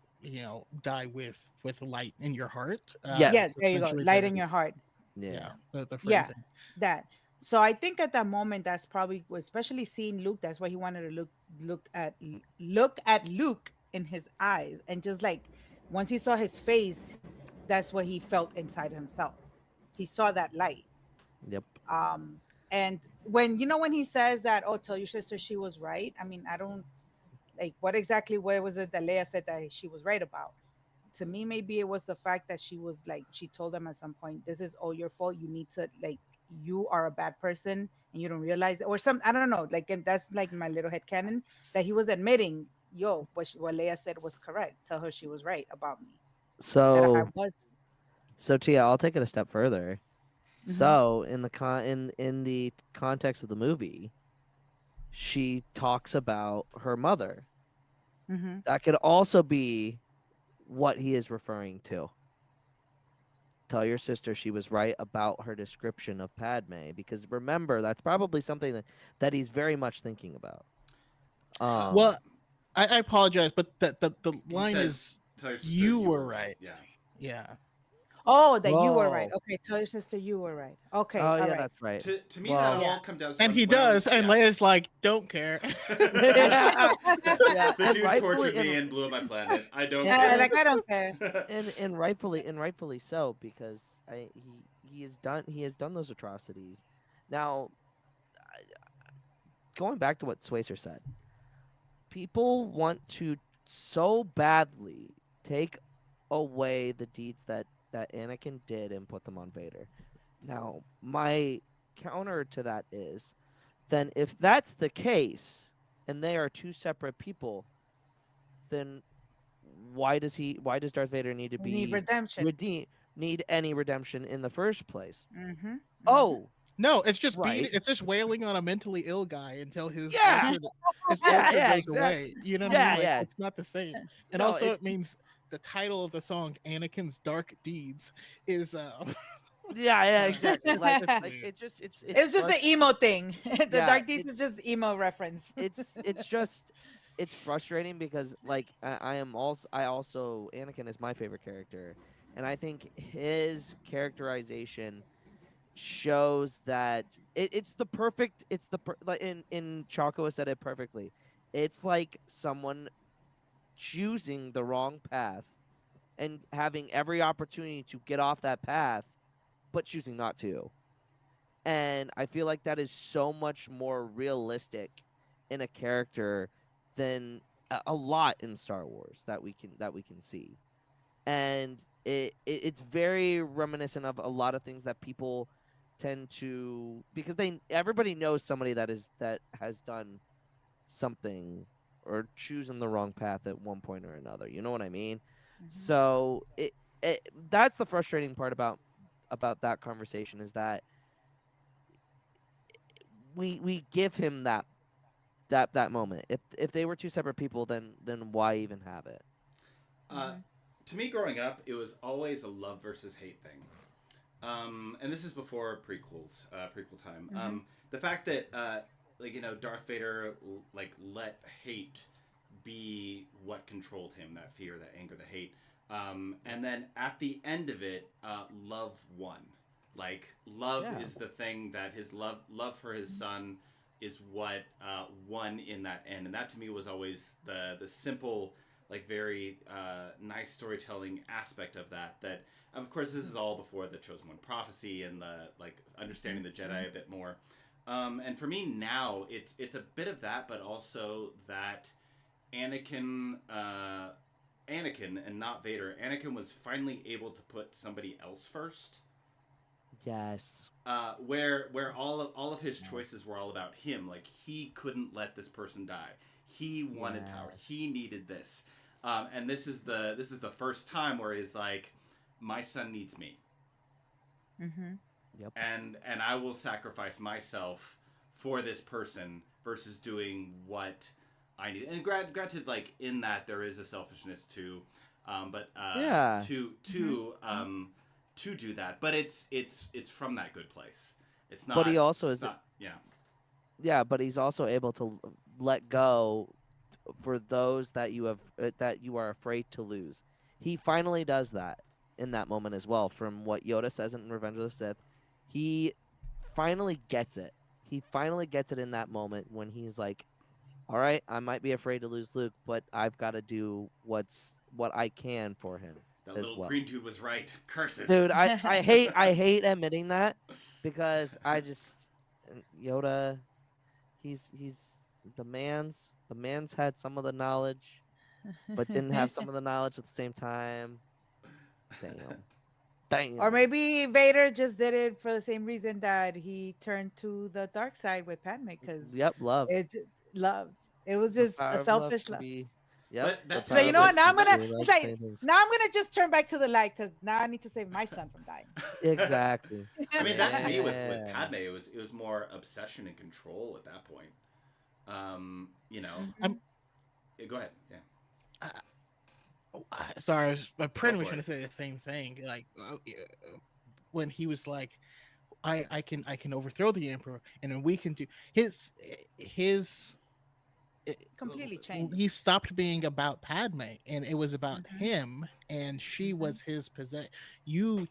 die with light in your heart. Yeah, It's Yes. there you go. essentially Light in your heart. Yeah. the Yeah, phrasing. that. So I think at that moment, that's probably, especially seeing Luke. That's why he wanted to look at Luke in his eyes, and just like once he saw his face, that's what he felt inside himself. He saw that light. Yep. And when when he says that, oh, tell your sister she was right. I mean, I don't like what exactly what was it that Leia said that she was right about. To me, maybe it was the fact that she was like she told him at some point, this is all your fault. You need to like you are a bad person and you don't realize it, or some I don't know. Like, and that's like my little head canon that he was admitting, yo, what Leia said was correct. Tell her she was right about me. That I So, was. Tia, I'll take it a step further. Mm-hmm, So, in the context of the movie, she talks about her mother. mm-hmm. That could also be what he is referring to. Tell your sister she was right about her description of Padme, because remember, that's probably something that he's very much thinking about. Well, I apologize, but the He line says, is "Tell your sister you were right. Yeah. Yeah. Oh, that you were right. Whoa. Okay, tell your sister you were right. Okay, Oh all yeah, right. that's right. To me, that Well, Yeah. all comes down to And he when I does, was, and yeah. Leia's like, don't care. yeah, The and dude tortured me and blew up my planet. I don't and, Like I don't care. and rightfully so, because he has done those atrocities. Now, going back to what Swacer said, people want to so badly take away the deeds that Anakin did and put them on Vader. Now, my counter to that is, then if that's the case and they are two separate people, then why does Darth Vader need to We need be redemption. need any redemption in the first place? Mm-hmm. Mm-hmm. Oh, No, it's just right. it's just wailing on a mentally ill guy until his Yeah. his Yeah, torture yeah, goes away. You know what I Yeah, mean? Like yeah. it's not the same. And No, also it's it means the title of the song, Anakin's Dark Deeds, is yeah, exactly. Like it's like weird. It's just the emo thing. The yeah, Dark Deeds is just emo reference. it's just it's frustrating because like I also Anakin is my favorite character, and I think his characterization shows that it's the like in Choco said it perfectly. It's like someone choosing the wrong path and having every opportunity to get off that path, but choosing not to. And I feel like that is so much more realistic in a character than a lot in Star Wars that we can see. And it's very reminiscent of a lot of things that people tend to, because they everybody knows somebody that has done something or choosing the wrong path at one point or another. You know what I mean? Mhm. So it that's the frustrating part about that conversation, is that we give him that moment. If they were two separate people, then why even have it? Uh, Mhm. to me, growing up, it was always a love versus hate thing. And this is before prequel time. Mhm. The fact that Darth Vader like let hate be what controlled him, that fear, that anger, the hate. And then at the end of it, love won. Like love Yeah. is the thing that his love for his son is what won in that end, and that to me was always the simple, like very nice storytelling aspect of that. That of course this is all before the Chosen One prophecy and the like understanding the Jedi a bit more. And for me now, it's a bit of that, but also that Anakin, Anakin, and not Vader. Anakin was finally able to put somebody else first. Yes. Where all of his choices were all about him. Like he couldn't let this person die. He wanted power. Yes. He needed this. And this is the first time where he's like, my son needs me, Mhm. Yep. and I will sacrifice myself for this person versus doing what I need. And granted, like in that there is a selfishness too, but Yeah. to do that, but it's from that good place. It's not. But he also It's is not. Yeah. yeah, but he's also able to let go for those that you are afraid to lose. He finally does that in that moment as well. From what Yoda says in Revenge of the Sith, he finally gets it. He finally gets it in that moment when he's like, "All right, I might be afraid to lose Luke, but I've got to do what I can for him." That as little well. green dude was right. Curses. Dude, I hate admitting that because I just Yoda, he's the man's had some of the knowledge, but didn't have some of the knowledge at the same time. Damn. Or maybe Vader just did it for the same reason that he turned to the dark side with Padme, because Yep, love. love. It was The just power a of love selfish can love. be. Yep. But that's So you know what? Now I'm gonna. It's like things. now I'm gonna just turn back to the light because now I need to save my son from dying. Exactly. I mean, that's me with Yeah. Padme. It was more obsession and control at that point. You know. Mhm. Go ahead. Yeah. Sorry, my friend was for trying to say the same thing. Like when he was like, I can overthrow the emperor, and then we can do his Completely changed. He stopped being about Padme, and it was about Mhm. him, and she Mhm. was his possession. You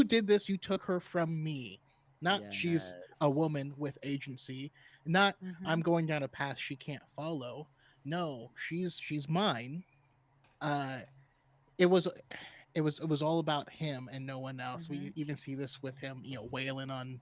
did this. You took her from me. Not she's a Yes. woman with agency. Not I'm Mhm. going down a path she can't follow. No, she's mine. Uh, it was all about him and no one else. We Mhm. even see this with him, wailing on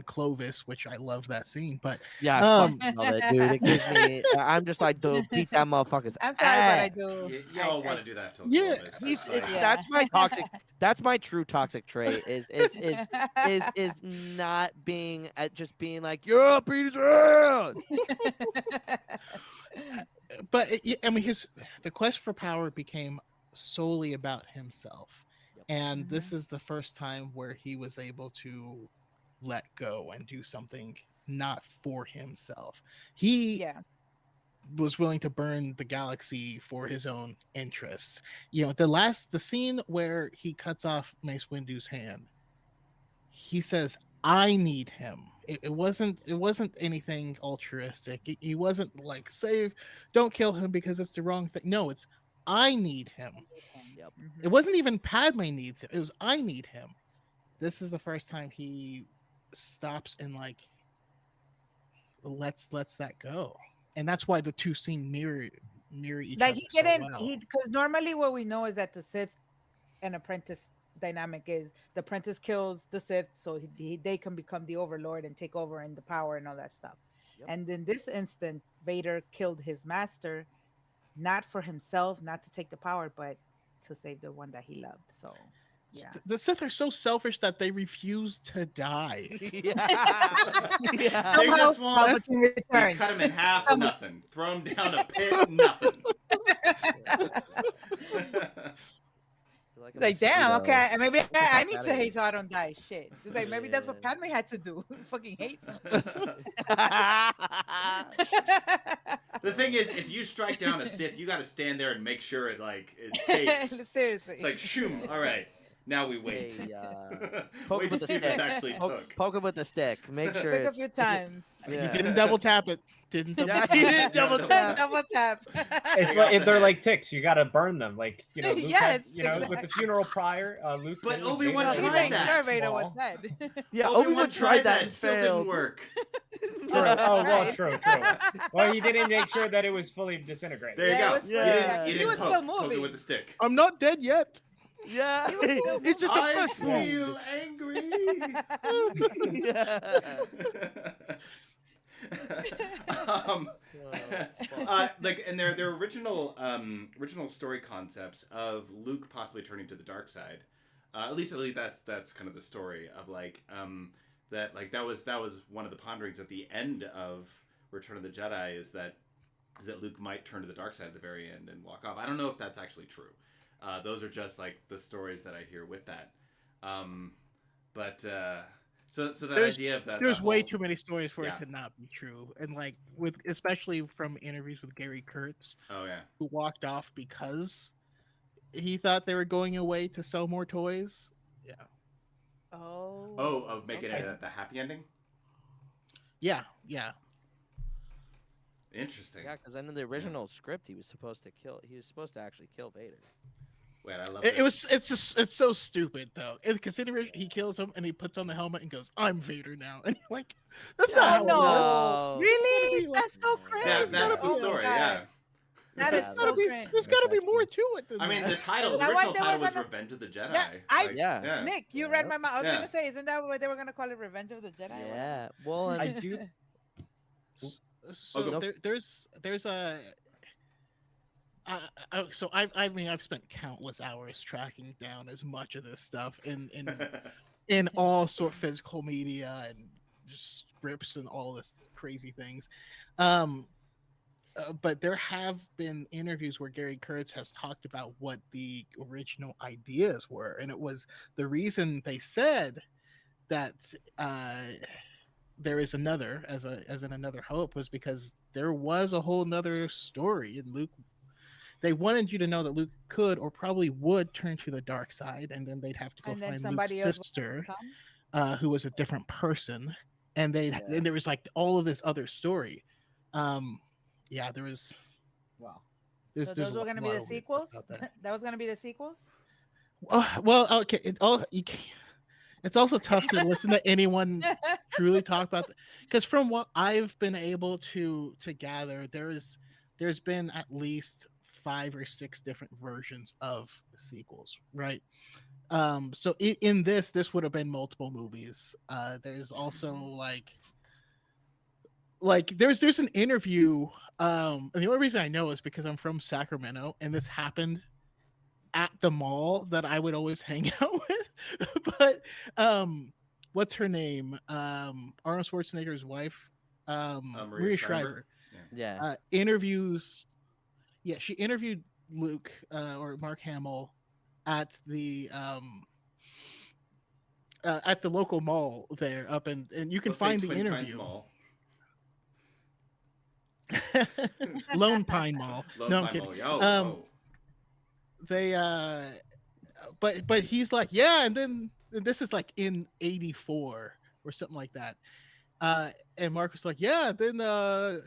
Clovis, which I love that scene. But Yeah, fuck all that, dude. It gives me. I'm just like, dude, beat that motherfucker's I'm sorry, but I ass. do. You all want to do that to Yeah, Clovis. He's It's like, Yeah. that's my toxic. That's my true toxic trait. Is not being just being like, you're a piece of ass. but I mean, the quest for power became solely about himself, Yep. and Mhm. this is the first time where he was able to let go and do something not for himself. He Yeah. was willing to burn the galaxy for his own interests. The scene where he cuts off Mace Windu's hand, he says, I need him. It wasn't anything altruistic. He wasn't like, save, don't kill him because it's the wrong thing. No, it's I need him. Yep. It wasn't even Padme needs him. It was I need him. This is the first time he stops and like lets that go. And that's why the two scene mirror each Like other he so didn't. well. Because normally what we know is that the Sith and apprentice dynamic is the apprentice kills the Sith, so they can become the overlord and take over and the power and all that stuff. Yep. And in this instant, Vader killed his master, not for himself, not to take the power, but to save the one that he loved. So, yeah. The Sith are so selfish that they refuse to die. Yeah. Yeah. They Somehow just want Palpatine you returns. cut him in half, nothing. Throw him down a pit, nothing. Like, damn, okay, and maybe I need outta to here. hate so I don't die. Shit. It's like maybe that's what Yeah. Padme had to do. Fucking hate him. The thing is, if you strike down a Sith, you got to stand there and make sure it takes. Seriously. It's like, shoom, all right. Now we wait. Hey, poke Wait him to with the see if this stick. actually took. Poke him with the stick. Make sure. Pick a few times. Yeah. He didn't double tap it. Didn't double Yeah, tap he it. didn't double tap. Double tap. It's like if they're like ticks, you gotta burn them. Like Luke Yes, had, with the exactly. funeral pyre, Luke. But killed Obi-Wan Vader No, he tried made that. sure Vader was Small. dead. Yeah, Obi-Wan tried that. and Still failed. didn't work. True. Oh, well, Right. true. Well, he didn't make sure that it was fully disintegrated. There you Yeah, it go. was You funny. didn't, you He didn't was poke. still Poke it moving. with the stick. I'm not dead yet. Yeah, He was still it's just a I fresh wound. feel angry. Yeah. And their original story concepts of Luke possibly turning to the dark side. At least that's kind of the story of that was one of the ponderings at the end of Return of the Jedi is that Luke might turn to the dark side at the very end and walk off. I don't know if that's actually true. Those are just like the stories that I hear with that. So that idea of that. There's way too many stories for Yeah. it to not be true, and especially from interviews with Gary Kurtz, Oh yeah. who walked off because he thought they were going away to sell more toys. Yeah, Oh. Oh, of making okay. it the happy ending. yeah. Interesting. Yeah, because in the original script, he was supposed to actually kill Vader. Wait, I love It's so stupid though. Because he kills him and he puts on the helmet and goes, "I'm Vader now," and you're like, "That's not how no. it works." No. Really? It's gotta be like- That's so crazy. That's the Oh my story. God. Yeah. That is Yeah, so that's- cringe. There's got to be actually- more to it than I mean, the that. title, Is the that why original they were title was gonna- Revenge of the Jedi. Yeah, Yeah. Nick, you Yeah. read my mind. I was Yeah. gonna say, isn't that what they were gonna call it? Revenge of the Jedi? or whatever? Yeah. Well, I and do. So go. there's a. I mean I've spent countless hours tracking down as much of this stuff in all sort of physical media and just scripts and all this crazy things. But there have been interviews where Gary Kurtz has talked about what the original ideas were, and it was the reason they said that there is another as in another hope was because there was a whole nother story, and Luke. They wanted you to know that Luke could or probably would turn to the dark side, and then they'd have to go And then find somebody Luke's else would sister, come? who was a different person, and then there was like all of this other story. Yeah, there was. Wow. So those were gonna be the sequels. That. That was gonna be the sequels. Well, okay. It's also tough to listen to anyone truly talk about because from what I've been able to gather, there's been at least 5 or 6 different versions of the sequels, right? So in this would have been multiple movies. There's also like there's an interview. And the only reason I know is because I'm from Sacramento, and this happened at the mall that I would always hang out with. But what's her name? Arnold Schwarzenegger's wife, Maria Shriver. yeah. Interviews. Yeah, she interviewed Luke or Mark Hamill at the local mall there up and you can find the interview. Lone Pine Mall. No, I'm kidding. They but he's like, yeah, and then this is like in 84 or something like that. And Mark was like, yeah, then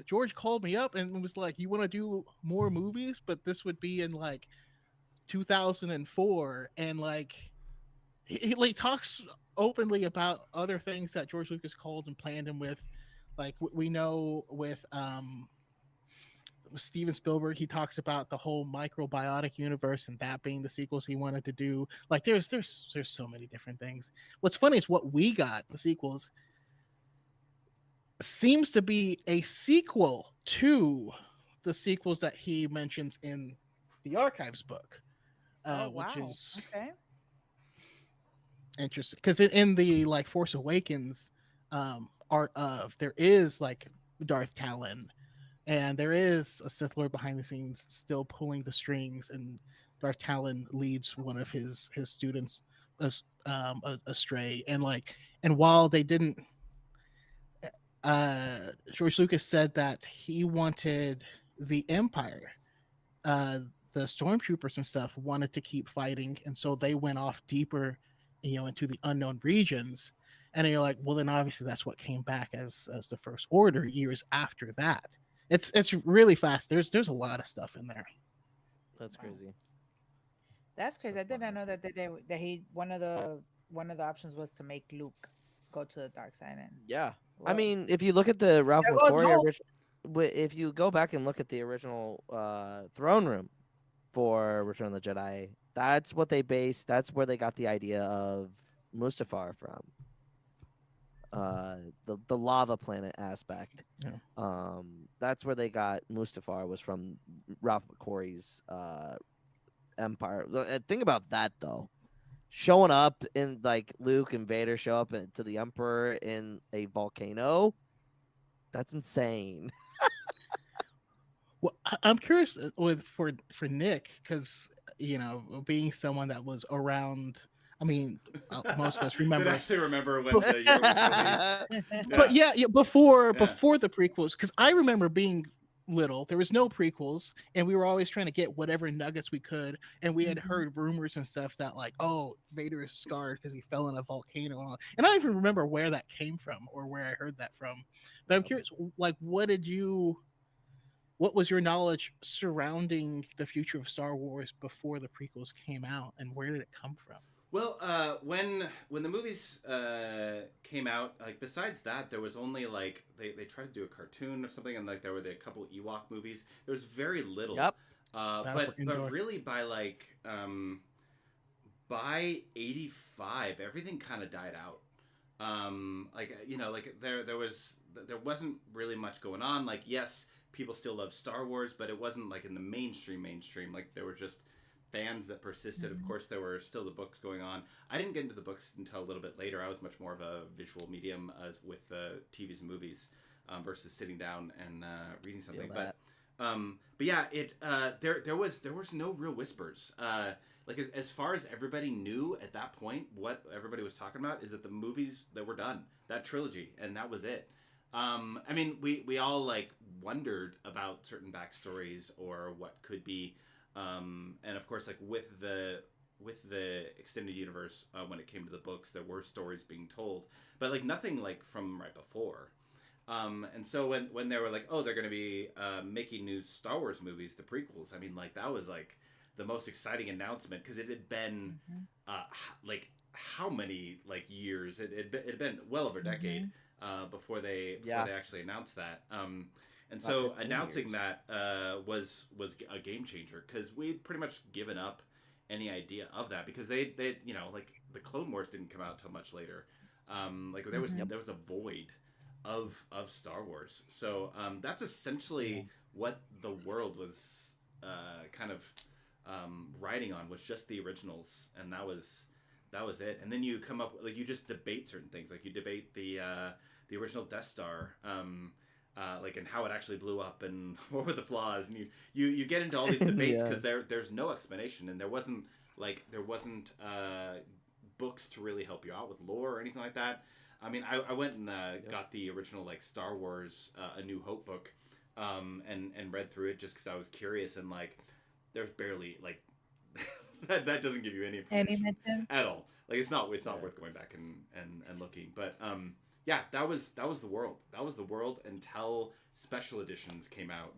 George called me up and was like, you want to do more movies, but this would be in like 2004. And like he like talks openly about other things that George Lucas called and planned him with. Like we know with Steven Spielberg, he talks about the whole microbiotic universe and that being the sequels he wanted to do. Like there's so many different things. What's funny is what we got, the sequels, seems to be a sequel to the sequels that he mentions in the Archives book, which is interesting because in the like Force Awakens art of there is like Darth Talon, and there is a Sith Lord behind the scenes still pulling the strings, and Darth Talon leads one of his students astray, and while they didn't. George Lucas said that he wanted the Empire, the stormtroopers and stuff, wanted to keep fighting, and so they went off deeper, into the unknown regions. And you're like, well, then obviously that's what came back as the First Order years after that. It's really fast. There's a lot of stuff in there. That's crazy. That's crazy. I did not know that he one of the options was to make Luke go to the dark side. And Yeah. I mean, if you look at the Ralph There goes McQuarrie hope. if you go back and look at the original throne room for Return of the Jedi, that's what they based. That's where they got the idea of Mustafar from. The lava planet aspect. Yeah. That's where they got Mustafar, was from Ralph McQuarrie's Empire. Think about that though. Showing up in like Luke and Vader show up to the Emperor in a volcano. That's insane. Well, I'm curious for Nick, because being someone that was around. I mean, most of us remember. Did actually remember when the year was released. But yeah, before the prequels, because I remember being little. There was no prequels, and we were always trying to get whatever nuggets we could. And we had heard rumors and stuff that like, oh, Vader is scarred because he fell in a volcano. And I don't even remember where that came from or where I heard that from. But I'm curious, like, what was your knowledge surrounding the future of Star Wars before the prequels came out, and where did it come from? Well, when the movies came out, like besides that, there was only like they tried to do a cartoon or something, and like there were a couple Ewok movies. There was very little. Yep. But really by '85, everything kind of died out. Like like there wasn't really much going on. Like yes, people still love Star Wars, but it wasn't like in the mainstream. Like there were just fans that persisted. Of course, there were still the books going on. I didn't get into the books until a little bit later. I was much more of a visual medium with TVs and movies versus sitting down and reading something. But yeah, there was no real whispers. Like as far as everybody knew at that point, what everybody was talking about is that the movies that were done, that trilogy, and that was it. I mean, we all like wondered about certain backstories or what could be. And of course, like with the extended universe, when it came to the books, there were stories being told, but like nothing like from right before. And so when they were like, oh, they're going to be making new Star Wars movies, the prequels. I mean, like that was like the most exciting announcement because it had been like how many like years? It had been well over a decade before they actually announced that. And so announcing that was a game changer because we'd pretty much given up any idea of that because they like the Clone Wars didn't come out till much later. Like there was a void of Star Wars. So that's essentially what the world was kind of riding on was just the originals, and that was it. And then you come up like you just debate certain things, like you debate the original Death Star. Like and how it actually blew up and what were the flaws, and you get into all these debates because there's no explanation, and there wasn't books to really help you out with lore or anything like that. I mean, I went and got the original like Star Wars A New Hope book, and read through it just because I was curious, and like there's barely like that doesn't give you any information at all. Like it's not worth going back and looking, but yeah, that was the world. That was the world until special editions came out,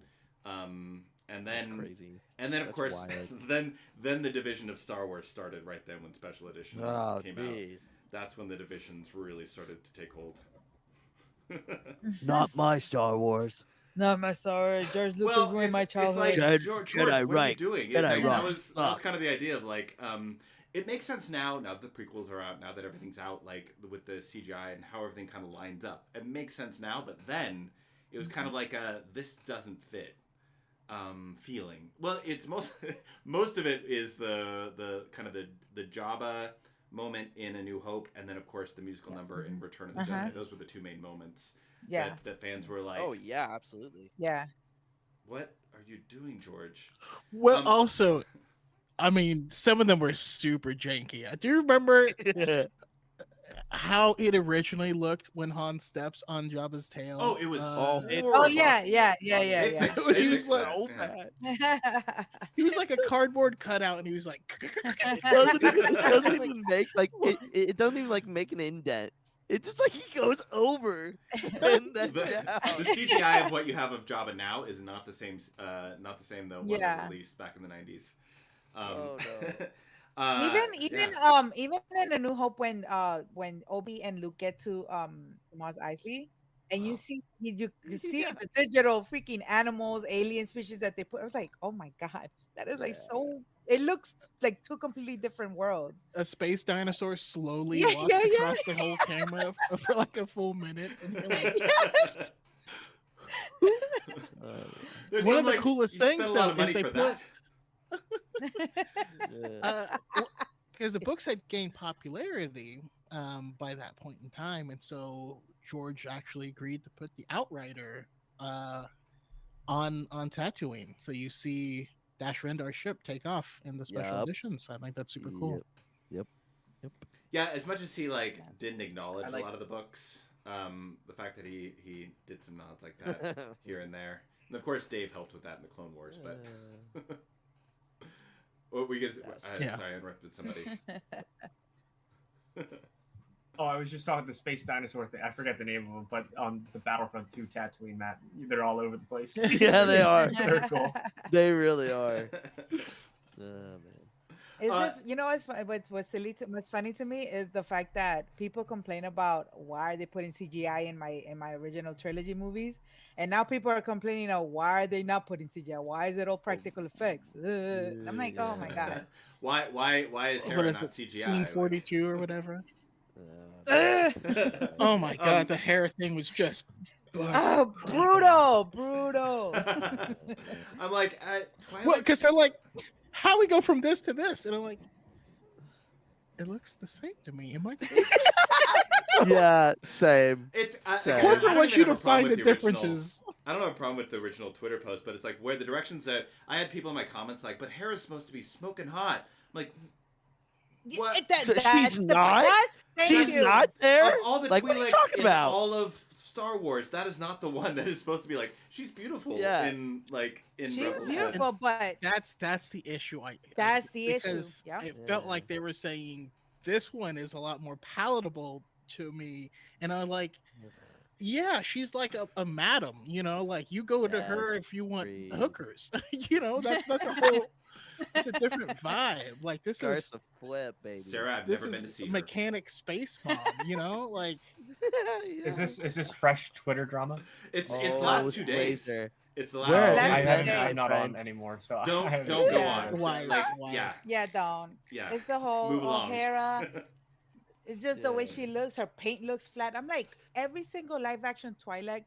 and then That's crazy. And then of That's course, wild. then the division of Star Wars started right then when special edition came out. That's when the divisions really started to take hold. Not my Star Wars. Not my Star Wars. George Lucas ruined my childhood. It's like, George, what are you right. doing? That was kind of the idea of like. It makes sense now that the prequels are out, now that everything's out, like with the CGI and how everything kind of lines up. It makes sense now, but then it was kind of like a this doesn't fit feeling. Well, it's most of it is the kind of the Jabba moment in A New Hope, and then of course the musical number in Return of the Jedi. Those were the two main moments that fans were like, oh yeah, absolutely. Yeah. What are you doing, George? Well, also, I mean, some of them were super janky. Do you remember how it originally looked when Han steps on Jabba's tail? Oh, it was Oh yeah. He was like, oh bad. He was like a cardboard cutout, and he was like, it doesn't even make like it doesn't even like make an indent. It's just like he goes over. The CGI of what you have of Jabba now is not the same. Not the same though. What was released back in the 90s. Oh no. Even in A New Hope when Obi and Luke get to Mos Eisley, and you see the digital freaking animals, alien species that they put. I was like, oh my god, that is like so. It looks like two completely different worlds. A space dinosaur slowly walks across the whole camera for like a full minute. And you're like, one of the coolest things though is they put. Because the books had gained popularity by that point in time, and so George actually agreed to put the Outrider on Tatooine. So you see Dash Rendar's ship take off in the special editions. I think that's super cool. Yep. Yeah, as much as he didn't acknowledge a lot of the books, the fact that he did some nods like that here and there, and of course Dave helped with that in the Clone Wars, but. What were you gonna say? Sorry, I interrupted somebody. Oh, I was just talking the space dinosaur thing. I forget the name of them, but on the Battlefront 2 Tatooine map, they're all over the place. Yeah, they are. They're cool. They really are. Oh, man. It's just what's funny to me is the fact that people complain about why are they putting CGI in my original trilogy movies, and now people are complaining of why are they not putting CGI? Why is it all practical effects? I'm like, oh my god. Why is What Hera is not it? CGI? Scene Like, 42 or whatever. Ugh. Oh my god, Um, the hair thing was just. Oh, brutal. I'm like, What? Twilight. Because they're like, how we go from this to this, and I'm like, it looks the same to me. Am I crazy? Yeah, same. It's Same. again, I Corker don't wants even you have to a problem find with the the original. differences. I don't have a problem with the original Twitter post, but it's like where the directions that I had people in my comments like, but Hera's supposed to be smoking hot. I'm like, what? So she's not? Thank She's you. not there? Of all the Like, what are you Twi'leks talking in about? all of Star Wars, that is not the one that is supposed to be like she's beautiful Yeah. in She's Rebels. beautiful, but That's the issue. that's the issue. Because Yeah. it felt Yeah. like they were saying this one is a lot more palatable to me, and I'm like, yeah, she's like a madam, like you go to her Yes, if you want agreed. hookers, that's a whole, it's a different vibe. Like this Starts is to flip, baby. Sarah, I've this never been to is see a her. mechanic space mom, like Is this fresh Twitter drama? It's the Oh, last it's 2 days. Blazer. It's the Where last. Last I two haven't. days. I'm not friend. on anymore, so I Don't haven't go seen Yeah. on. Wise, Like, wise. yeah, Yeah, don't. yeah. It's the whole Move along. O'Hara. It's just the way Yeah. she looks. Her paint looks flat. I'm like, every single live action Twilight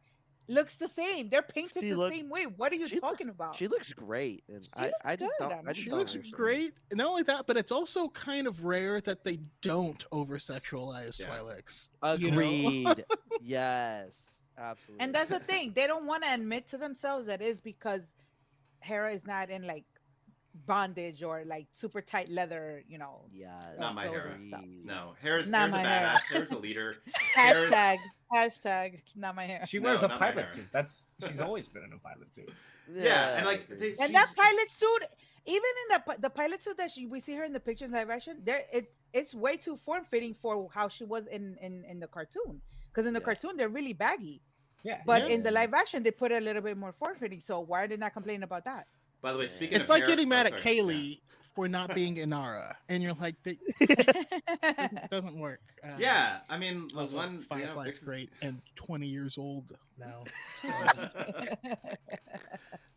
looks the same. They're painted She the looks- same way. What are you She talking looks, about? She looks great, and She I looks just good. don't. I'm I just She don't looks understand. great. And not only that, but it's also kind of rare that they don't over sexualize Yeah. Twi'leks. Agreed. Yes, absolutely. And that's the thing. They don't want to admit to themselves that is because Hera is not in like bondage or like super tight leather, Yes. Not my Hera. agreed. No, Hera's Not a my Hera. badass. Hera's a leader. Hera's- Hashtag not my hair. She No, wears a not my pilot hair. suit. She's always been in a pilot suit. Yeah, and like agreed. And that pilot suit, even in the pilot suit that we see her in the pictures live action, it's way too form fitting for how she was in the cartoon. Because in the Yeah. cartoon they're really baggy, Yeah. but Yeah. in the live action they put it a little bit more form fitting. So why are they not complaining about that? By the way, Yeah. speaking It's of like Hera- getting mad oh, at sorry. Kaylee for not being Inara, and you're like, doesn't work. Yeah, I mean, the Also, one Firefly's Vix- great and 20 years old now.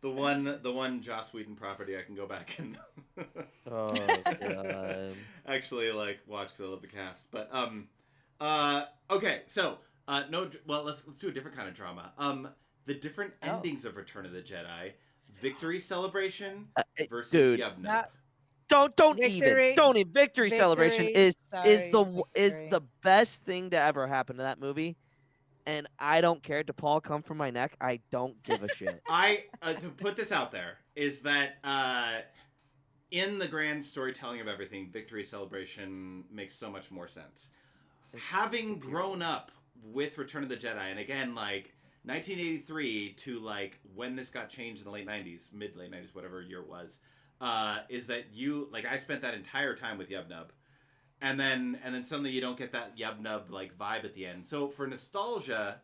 the one Joss Whedon property I can go back and Oh god. actually like watch because I love the cast. But okay, so let's do a different kind of drama. The different Oh. endings of Return of the Jedi, victory celebration versus dude. Yub Nub. Not- Don't Victory- even victory celebration victory, is sorry, the victory. best thing to ever happen to that movie, and I don't care. To Paul come from my neck, I don't give a shit. I to put this out there is that in the grand storytelling of everything, victory celebration makes so much more sense. Having grown up with Return of the Jedi, and again, like 1983 to like when this got changed in the late 90s, mid late 90s, whatever year it was, is that you like I spent that entire time with Yub Nub, and then suddenly you don't get that Yub Nub like vibe at the end. So for nostalgia,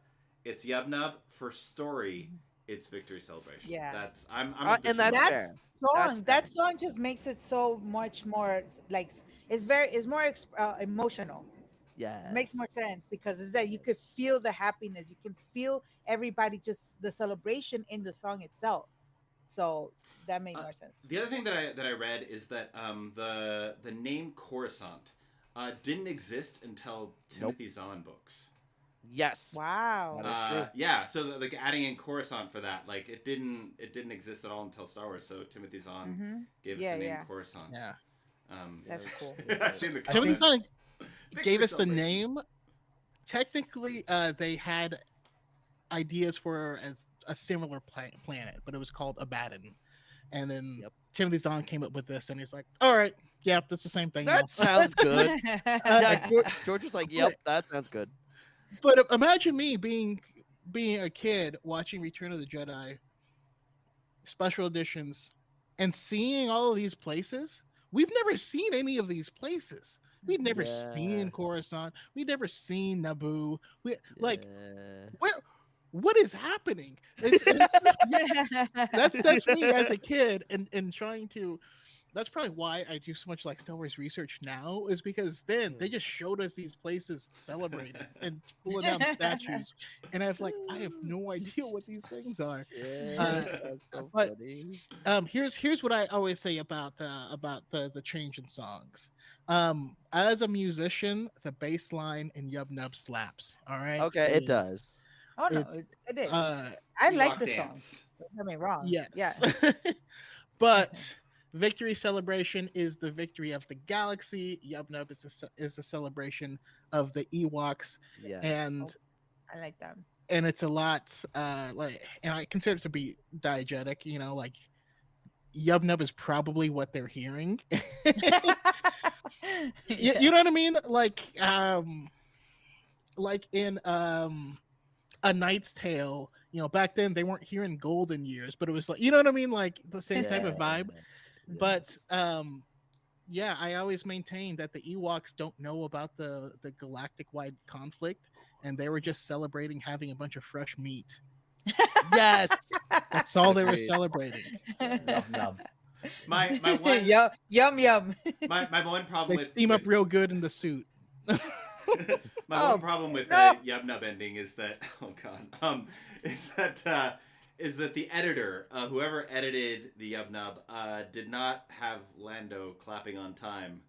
it's Yub Nub. For story, it's victory celebration. Yeah. That's I'm And that's That's- fair. Song, that fair. song just makes it so much more like it's more emotional. Yeah. It makes more sense because it's that you could feel the happiness, you can feel everybody, just the celebration in the song itself. So that made more sense. The other thing that I read is that the name Coruscant didn't exist until Timothy Zahn books. Yes. Wow. That is true. Yeah, so like adding in Coruscant for that, like it didn't exist at all until Star Wars. So Timothy Zahn Mm-hmm. gave us Yeah, the name yeah. Coruscant. Yeah. That's cool. I've seen the Timothy comments. Zahn Victory gave us the celebration. name. Technically, they had ideas for a similar planet, but it was called Abaddon. And then Yep. Timothy Zahn came up with this, and he's like, "All right, yeah, that's the same thing." now." That sounds good. Yeah, George was like, "Yep, that sounds good." But imagine me being a kid watching Return of the Jedi special editions and seeing all of these places. We've never seen any of these places. We've never Yeah. seen Coruscant. We've never seen Naboo. Like, Yeah. what is happening? That's me as a kid and trying to that's probably why I do so much like Star Wars research now, is because then they just showed us these places celebrating and pulling down statues, and I have no idea what these things are. Yeah, that's so but funny. Here's what I always say about the change in songs. As a musician, the bass line in Yub Nub slaps. All right. Okay, it does. Oh no, It's it is. uh I like Ewok the song. dance. Don't get me wrong. yes. Yeah. But Victory Celebration is the victory of the galaxy. Yub Nub is a celebration of the Ewoks, Yes. and I like that. it's a lot and I consider it to be diegetic. Like Yub Nub is probably what they're hearing. You know what I mean? Like in A Knight's Tale, back then they weren't hearing golden years, but it was like, you know what I mean? Like the same type of vibe. Yes. But yeah, I always maintain that the Ewoks don't know about the galactic wide conflict, and they were just celebrating having a bunch of fresh meat. Yes. That's all they were Agreed. celebrating. Yum, yum. My one Yum. my one problem They with steam up real good in the suit. my one problem with the Yub Nub ending is that is that the editor, whoever edited the Yub Nub, did not have Lando clapping on time.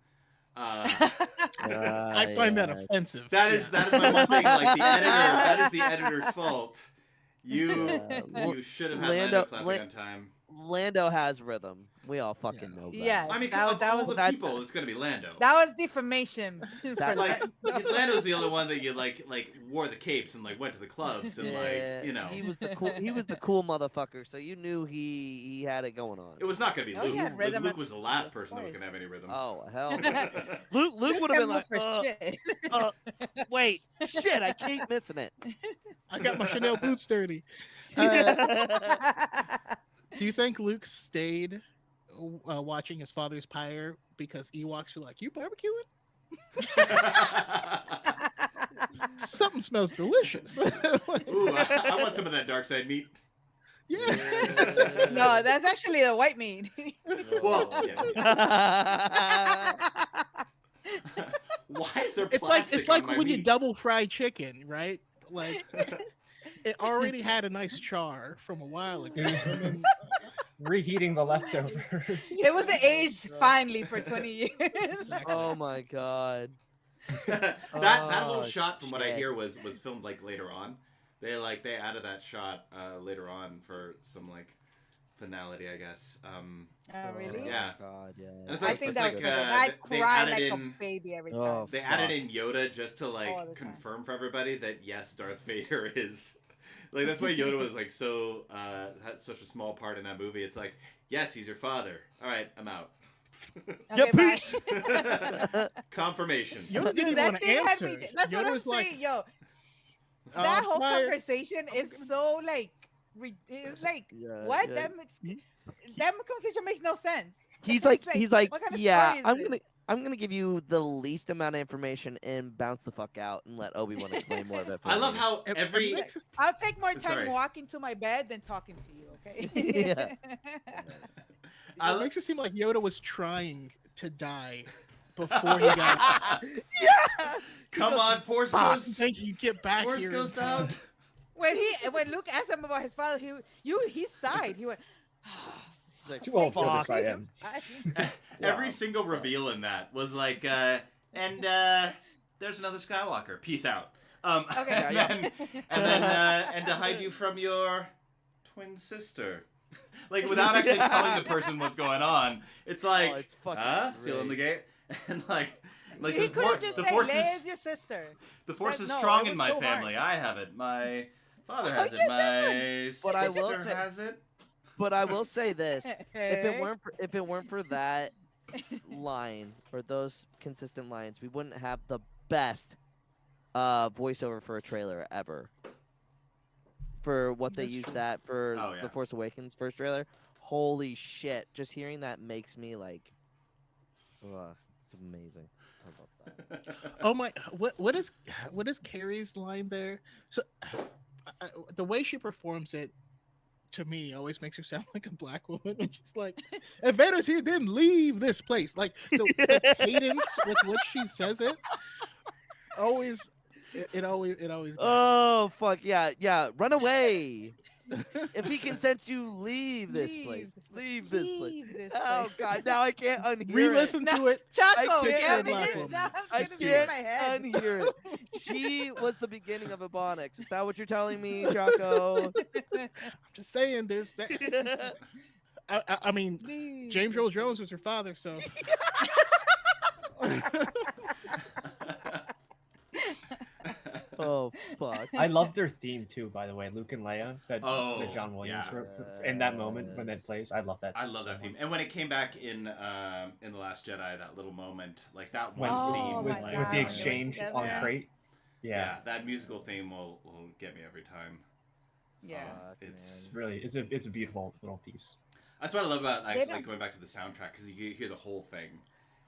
I find that offensive. That is my one thing. Like the editor, that is the editor's fault. You should have had Lando clapping on time. Lando has rhythm. We all fucking know that. Yeah, I mean, that all was the people, it's gonna be Lando. that was defamation. That- Like Lando's the only one that you like wore the capes and like went to the clubs and he was the cool. He was the cool motherfucker. So you knew he had it going on. It was not gonna be Oh, Luke. yeah, rhythm Luke and- was the last of person that was course. gonna have any rhythm. Oh hell, no. Luke would have been like, for shit. wait, shit, I keep missing it. I got my Chanel boots dirty. Do you think Luke stayed watching his father's pyre because Ewoks were like, "You barbecuing? Something smells delicious." Ooh, I want some of that dark side meat. Yeah. No, that's actually a white meat. Well, yeah. Why is there It's plastic like on my when you meat? double fry chicken, right? Like it already had a nice char from a while ago. And then, Reheating the leftovers. It was aged finally for 20 years. Oh my god. that whole Oh, shot, from what I shit. hear, was filmed like later on. They added that shot later on for some like finality, I guess. Oh, really? Yeah. God, yeah. And it's I like- think it's that like, was perfect. they I cried added like in- a baby every Oh, time. They added in Yoda just to like All the time. confirm for everybody that yes, Darth Vader is like, that's why Yoda was like so had such a small part in that movie. It's like, yes, he's your father. All right, I'm out. Okay, bye. Confirmation. Yoda didn't Dude, even that want to thing had answer. me. That's what Yoda I'm was like, saying, yo. That whole fired. conversation is so like, it's like, Yeah, what? yeah. That conversation makes no sense. He's It's like, what kind of yeah, story is I'm this? gonna give you the least amount of information and bounce the fuck out and let Obi-Wan explain more of it. For I love me. how It every makes us- I'll take more time Sorry. walking to my bed than talking to you, okay? Yeah. I it lo- makes it seem like Yoda was trying to die before he got. come on, Force I Ghost. think you get back Force here. Ghost in time." out. when Luke asked him about his father, he sighed. He went, He's like, Too old for fuck. this, I am. Every Wow. single reveal in that was like, and there's another Skywalker. Peace out. Okay. And Yeah, then, and to hide you from your twin sister. Like, without actually telling the person what's going on. It's like, Oh, it's fucking feeling the great. gate. And like he the, could have just the said, force "Leia's is, your sister." the force That- is no, strong it in was my so hard. family. I have it. My father Oh, has it. you My But I will sister say- has it. But I will say this: if Hey. it weren't for that line or those consistent lines, we wouldn't have the best voiceover for a trailer ever. For what they That's used true. that for Oh, yeah. the Force Awakens first trailer, holy shit! Just hearing that makes me like, it's amazing. I love that. Oh my! What is Carrie's line there? So the way she performs it to me always makes her sound like a black woman. And she's like, "And Vader's here, didn't leave this place." Like the cadence with which she says it, always, it always. Oh fuck yeah! Run away! If he consents, you leave this place. Leave this place. Leave this Oh place. god! Now I can't unhear Re-listen it. to it. Choco, I damn can't- it! Now I it's gonna be in can't my head. unhear it. She was the beginning of Ebonics. Is that what you're telling me, Choco? I'm just saying, there's that. I mean, Leave James this Earl place. Jones was her father, so. Oh fuck! I love their theme too, by the way, Luke and Leia. That Oh, John Williams yeah. wrote in that moment when that plays. I love that. I love so that theme, much. and when it came back in The Last Jedi, that little moment, like that When, one Oh theme, with, my like, God, with when the they were exchange together. on Yeah. Crate. yeah, Yeah, that musical theme will get me every time. Yeah. Fuck, It's man. really it's a beautiful little piece. That's what I love about They actually don't- going back to the soundtrack, because you hear the whole thing,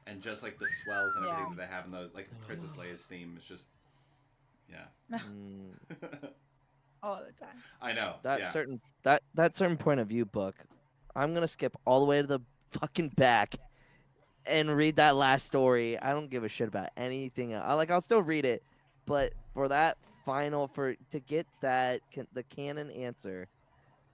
and just like the swells and everything Yeah. that they have in the like Princess Leia's theme. It's just, yeah. Mm, All the time. I know. that yeah. certain that certain point of view book, I'm gonna skip all the way to the fucking back and read that last story. I don't give a shit about anything else. I'll still read it, but for that to get that the canon answer,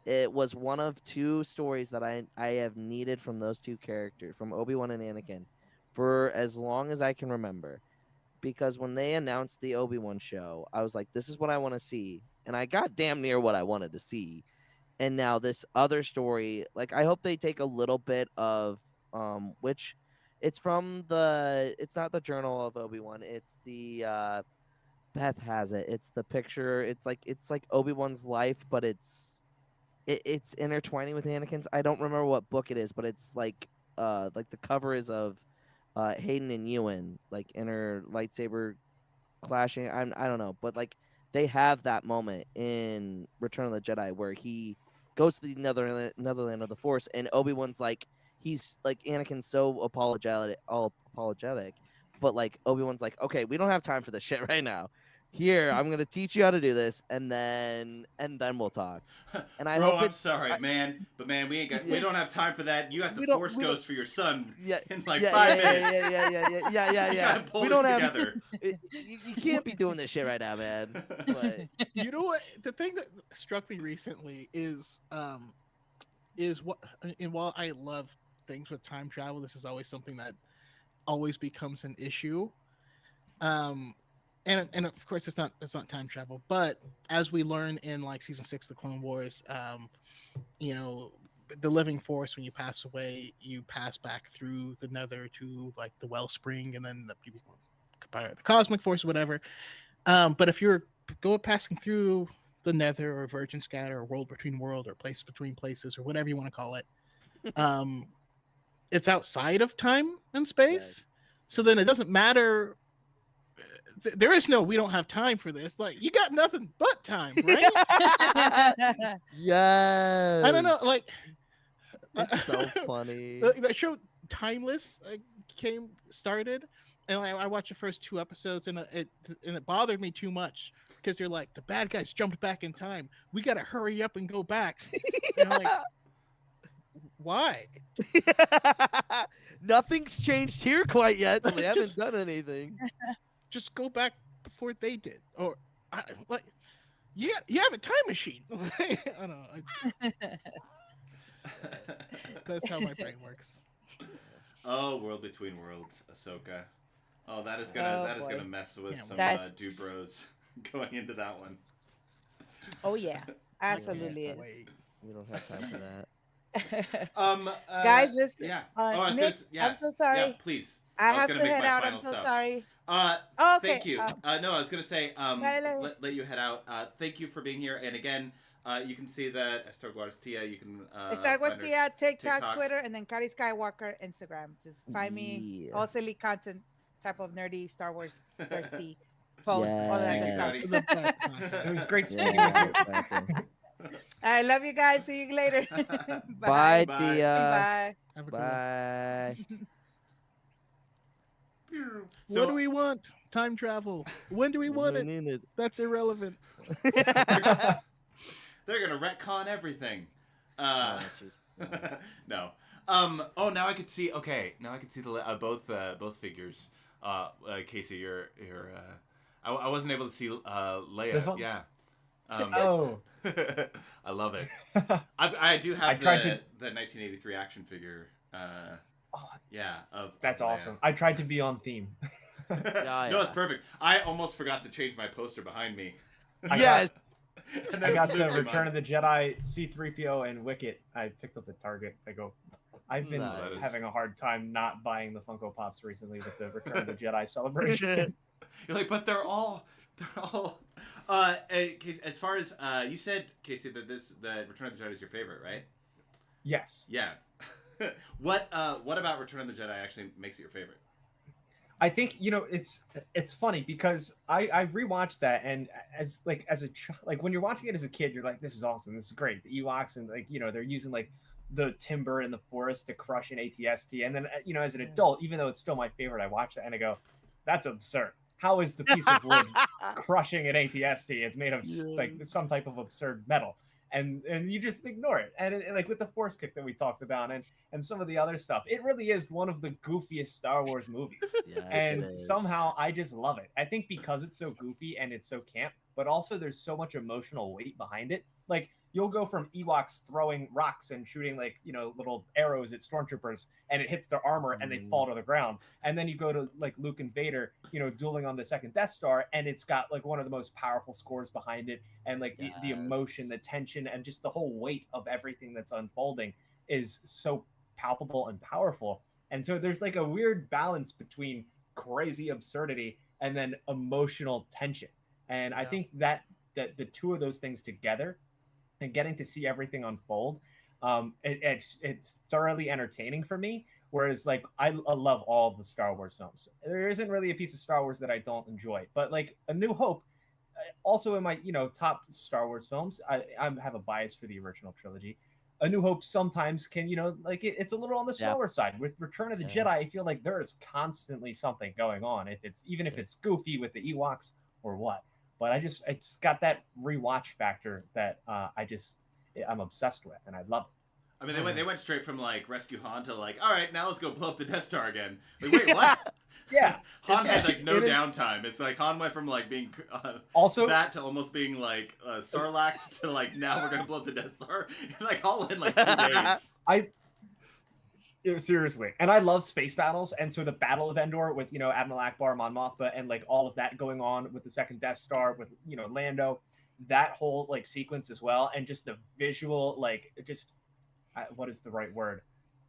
it was one of two stories that I have needed from those two characters, from Obi-Wan and Anakin, for as long as I can remember. Because when they announced the Obi-Wan show, I was like, this is what I want to see. And I got damn near what I wanted to see. And now this other story, like I hope they take a little bit of which it's it's not the Journal of Obi-Wan, it's the Beth has it. It's the picture, it's like Obi-Wan's life, but it's intertwining with Anakin's. I don't remember what book it is, but it's like the cover is of Hayden and Ewan, like inner lightsaber clashing. I don't know, but like they have that moment in Return of the Jedi where he goes to the Netherland of the Force, and Obi-Wan's like he's like Anakin's so apologetic, but like Obi-Wan's like, okay, we don't have time for this shit right now. Here, I'm gonna teach you how to do this, and then we'll talk. And I Bro, hope I'm it's sorry, man, but man, we Yeah. don't have time for that. You got We the don't- Force we don't- Ghost for your son Yeah, in like yeah, 5 yeah, minutes. yeah. You gotta pull We this don't have- together. You can't be doing this shit right now, man. But You know what? The thing that struck me recently is what, and while I love things with time travel, this is always something that always becomes an issue. And of course it's not time travel, but as we learn in like season 6 of the Clone Wars, you know, the living force, when you pass away, you pass back through the nether to like the wellspring, and then the cosmic force, whatever. But if you're passing through the nether or virgin scatter or world between world or place between places or whatever you want to call it, it's outside of time and space. So then it doesn't matter. There is no, we don't have time for this. Like, you got nothing but time, right? yes, I don't know. Like, It's so funny. that show Timeless started, and I watched the first 2 episodes, and it bothered me too much because they're like, the bad guys jumped back in time. We got to hurry up and go back. And I'm like, why? Nothing's changed here quite yet, so they haven't Just- done anything. Just go back before they did, or like, you have a time machine. I don't know. That's how my brain works. Oh, World Between Worlds, Ahsoka. Oh, that is gonna boy. mess with Yeah, some that's- dude bros going into that one. Oh yeah, absolutely. Can't is. wait. We don't have time for that. Guys, just yeah. uh, I was Nick, gonna, I'm so sorry. Yeah, please. I was have gonna to make head my out. I'm final so stuff. sorry. Okay. Thank you. No, I was gonna say, Vale. let you head out. Thank you for being here. And again, you can see that EstarGuarsTia. You can EstarGuarsTia, TikTok, TikTok. Twitter, and then Kari Skywalker, Instagram. Just find me. Yeah. All silly content, type of nerdy Star Wars thirsty posts, all that good Thank you, stuff. Kari. The best content. It was great speaking Yeah, with you. exactly. I love you guys. See you later. Bye, Bye. Dia. Bye. Have a good one. Bye. So, What do we want? Time travel. When do we want it? That's irrelevant. they're gonna retcon everything. Oh, jeez. No. Oh, now I could see. Okay, now I could see the both figures. Casey, you're. I wasn't able to see Leia. This one? Yeah. Oh. I love it. I do have the 1983 action figure. Yeah. That's of Leia. awesome. I tried to be on theme. No, it's perfect. I almost forgot to change my poster behind me. Yes. I got the Return of the Jedi, C-3PO, and Wicket. I picked up at Target. I've been having a hard time not buying the Funko Pops recently with the Return of the Jedi celebration. You're like, but they're all. Casey, as far as you said, Casey, that the Return of the Jedi is your favorite, right? Yes. Yeah. What about Return of the Jedi actually makes it your favorite? I think it's funny because I rewatched that, and as when you're watching it as a kid, you're like, this is awesome, this is great. The Ewoks and they're using like the timber in the forest to crush an AT-ST, and then as an adult, even though it's still my favorite, I watch it and I go, that's absurd. How is the piece of wood crushing an AT-ST? It's made of like some type of absurd metal. And you just ignore it. And like with the Force kick that we talked about and some of the other stuff, it really is one of the goofiest Star Wars movies. Yes, and somehow I just love it. I think because it's so goofy and it's so camp, but also there's so much emotional weight behind it. Like you'll go from Ewoks throwing rocks and shooting like little arrows at stormtroopers, and it hits their armor and they fall to the ground. And then you go to like Luke and Vader, dueling on the second Death Star, and it's got like one of the most powerful scores behind it, and like the emotion, the tension, and just the whole weight of everything that's unfolding is so palpable and powerful. And so there's like a weird balance between crazy absurdity and then emotional tension. And I think that the two of those things together and getting to see everything unfold, it's thoroughly entertaining for me. Whereas like I love all the Star Wars films. There isn't really a piece of Star Wars that I don't enjoy. But like A New Hope, also in my top Star Wars films, I have a bias for the original trilogy. A New Hope sometimes can it's a little on the slower side. With Return of the Jedi, I feel like there is constantly something going on. If it's goofy with the Ewoks or what. But it's got that rewatch factor that I'm obsessed with, and I love it. I mean, they went straight from like rescue Han to like, all right, now let's go blow up the Death Star again. Like, wait, what? Yeah, Han had like no downtime. It's like Han went from like being also that to almost being like Sarlacc to like now we're gonna blow up the Death Star, like all in like 2 days. Seriously, and I love space battles, and so the Battle of Endor with Admiral Akbar, Mon Mothma, and like all of that going on with the second Death Star with Lando, that whole like sequence as well, and just the visual what is the right word?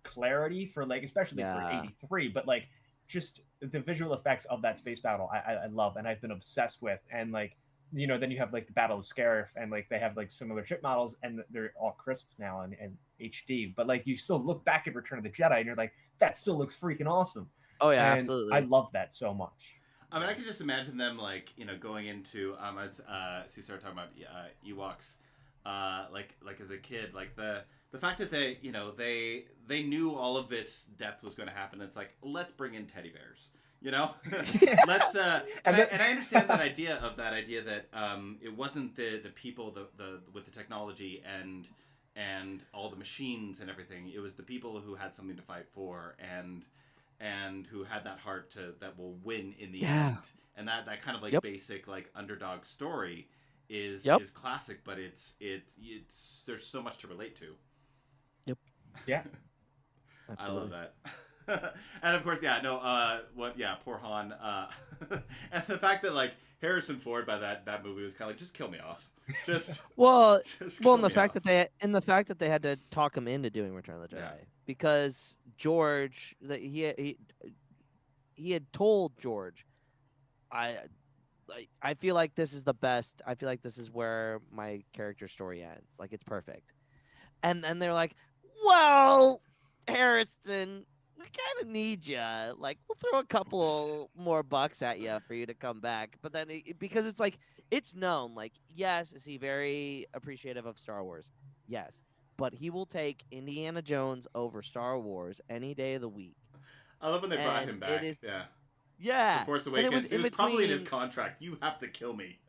Clarity for like especially for 83, but like just the visual effects of that space battle I love, and I've been obsessed with, and like then you have like the Battle of Scarif, and like they have like similar ship models, and they're all crisp now and HD. But like you still look back at Return of the Jedi, and you're like, that still looks freaking awesome. Oh yeah, and absolutely. I love that so much. I mean, I could just imagine them like going into as Cesar talking about Ewoks, like as a kid, like the fact that they knew all of this depth was going to happen. It's like, let's bring in teddy bears. Let's and I understand that idea that it wasn't the people with the technology and all the machines and everything. It was the people who had something to fight for and who had that heart that will win in the end. And that kind of like basic like underdog story is classic, but it's there's so much to relate to. Yep. Yeah. I love that. And of course, poor Han. And the fact that like Harrison Ford by that movie was kind of like, just kill me off. Just and the fact that they had to talk him into doing Return of the Jedi because George he had told George, I feel like this is the best. I feel like this is where my character story ends. Like it's perfect. And they're like, well, Harrison, we kind of need you. Like, we'll throw a couple more bucks at you for you to come back. But then, because it's like, it's known, like, yes, is he very appreciative of Star Wars? Yes. But he will take Indiana Jones over Star Wars any day of the week. I love when they brought him back. Yeah. The Force Awakens. It was probably in his contract. You have to kill me.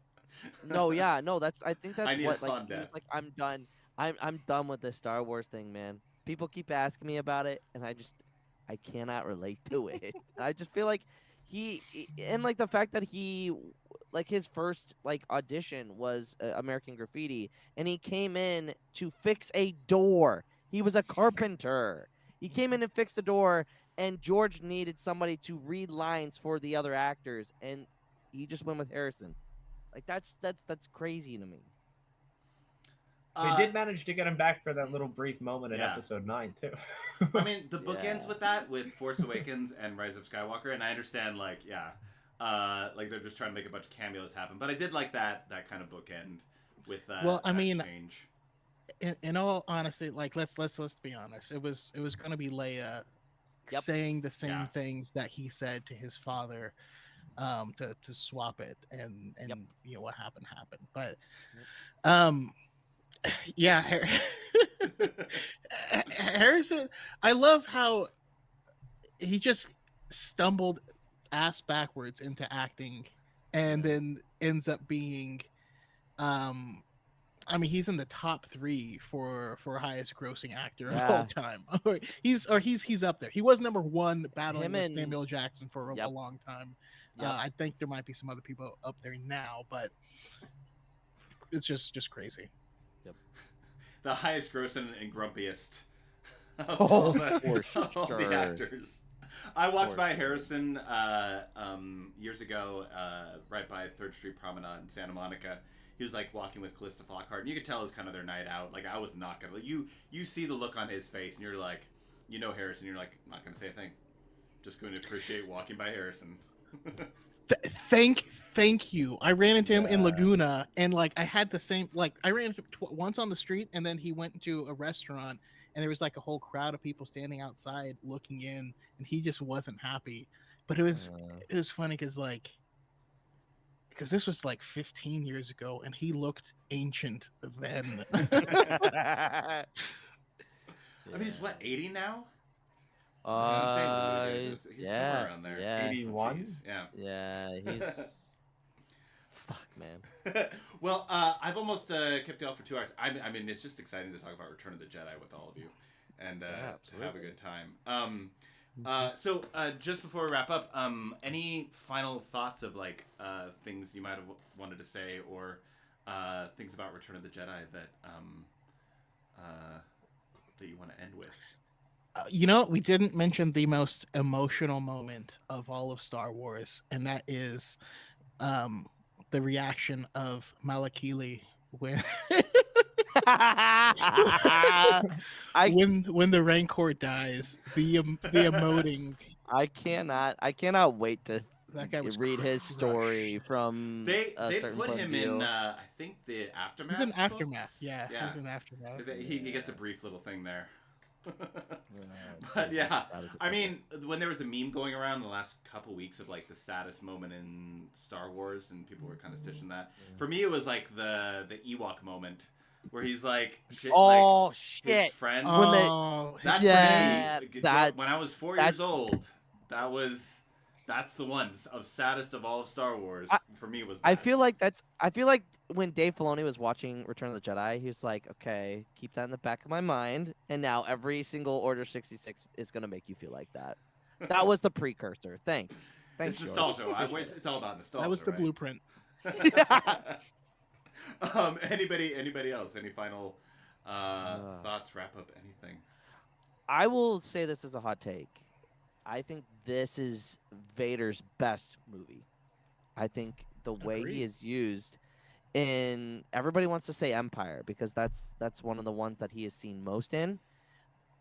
No, yeah, no, I think I that's need what a like he Honda. was like, I'm done. I'm done with the Star Wars thing, man. People keep asking me about it, and I cannot relate to it. I just feel like and like the fact that like his first like audition was American Graffiti, and he came in to fix a door. He was a carpenter. He came in and fixed the door, and George needed somebody to read lines for the other actors, and he just went with Harrison. Like that's crazy to me. They Uh, did manage to get him back for that little brief moment in Yeah. episode 9 too. I mean, the book ends Yeah. with that, with Force Awakens and Rise of Skywalker, and I understand, like, yeah, like they're just trying to make a bunch of cameos happen. But I did like that kind of bookend with that. Well, I that mean, change. in all honesty, like let's be honest. It was going to be Leia Yep. saying the same Yeah. things that he said to his father, to swap it, and Yep. you know what happened. But Yep. yeah, Harrison. I love how he just stumbled ass backwards into acting, and then ends up being, I mean, he's in the top 3 for highest grossing actor of all Yeah. time. He's up there. He was number 1 battling Him with and- Samuel Jackson for a Yep. long time. Yep. I think there might be some other people up there now, but it's just crazy. The highest grossing and grumpiest of Oh, all the, for of all the sure. actors. I walked For by sure. Harrison years ago, right by 3rd Street Promenade in Santa Monica. He was like walking with Callista Flockhart, and you could tell it was kind of their night out. Like, I was not gonna, like, you see the look on his face, and you're like, you know Harrison, you're like, not gonna say a thing, just going to appreciate walking by Harrison. Thank you. I ran into him in Yeah. Laguna, and like I had the same, like I ran into him once on the street, and then he went to a restaurant, and there was like a whole crowd of people standing outside looking in, and he just wasn't happy. But it was funny because this was like 15 years ago, and he looked ancient then. I mean, he's what, 80 now? He's yeah, somewhere around there. yeah, 81? Jeez, yeah. yeah. He's fuck, man. Well, I've almost kept you all for 2 hours. I mean, it's just exciting to talk about Return of the Jedi with all of you, and to have a good time. So just before we wrap up, any final thoughts of like things you might have wanted to say, or things about Return of the Jedi that that you want to end with? You know, we didn't mention the most emotional moment of all of Star Wars, and that is the reaction of Malakili when when the Rancor dies. The emoting. I cannot wait to That guy was read his crushed. story from They certain put point him of view. in I think the Aftermath. He's in Aftermath. books? Yeah, he's in Aftermath. He gets a brief little thing there. That But yeah, is I mean, when there was a meme going around the last couple weeks of like the saddest moment in Star Wars, and people were kind of stitching that. For me, it was like the Ewok moment where he's like, shit, oh like, shit! his friend. When they- Oh, That's Yeah, for me. that- When I was 4 that- years old, that's the one of saddest of all of Star Wars for me. Was I that. feel like when Dave Filoni was watching Return of the Jedi, he was like, okay, keep that in the back of my mind, and now every single Order 66 is gonna make you feel like that. That was the precursor. Thanks, It's George. nostalgia. Appreciate It's all about nostalgia. that was the right? blueprint. Anybody else? Any final thoughts? Wrap up anything? I will say this as a hot take. I think this is Vader's best movie. I think the way Agreed. he is used in everybody wants to say Empire because that's one of the ones that he is seen most in.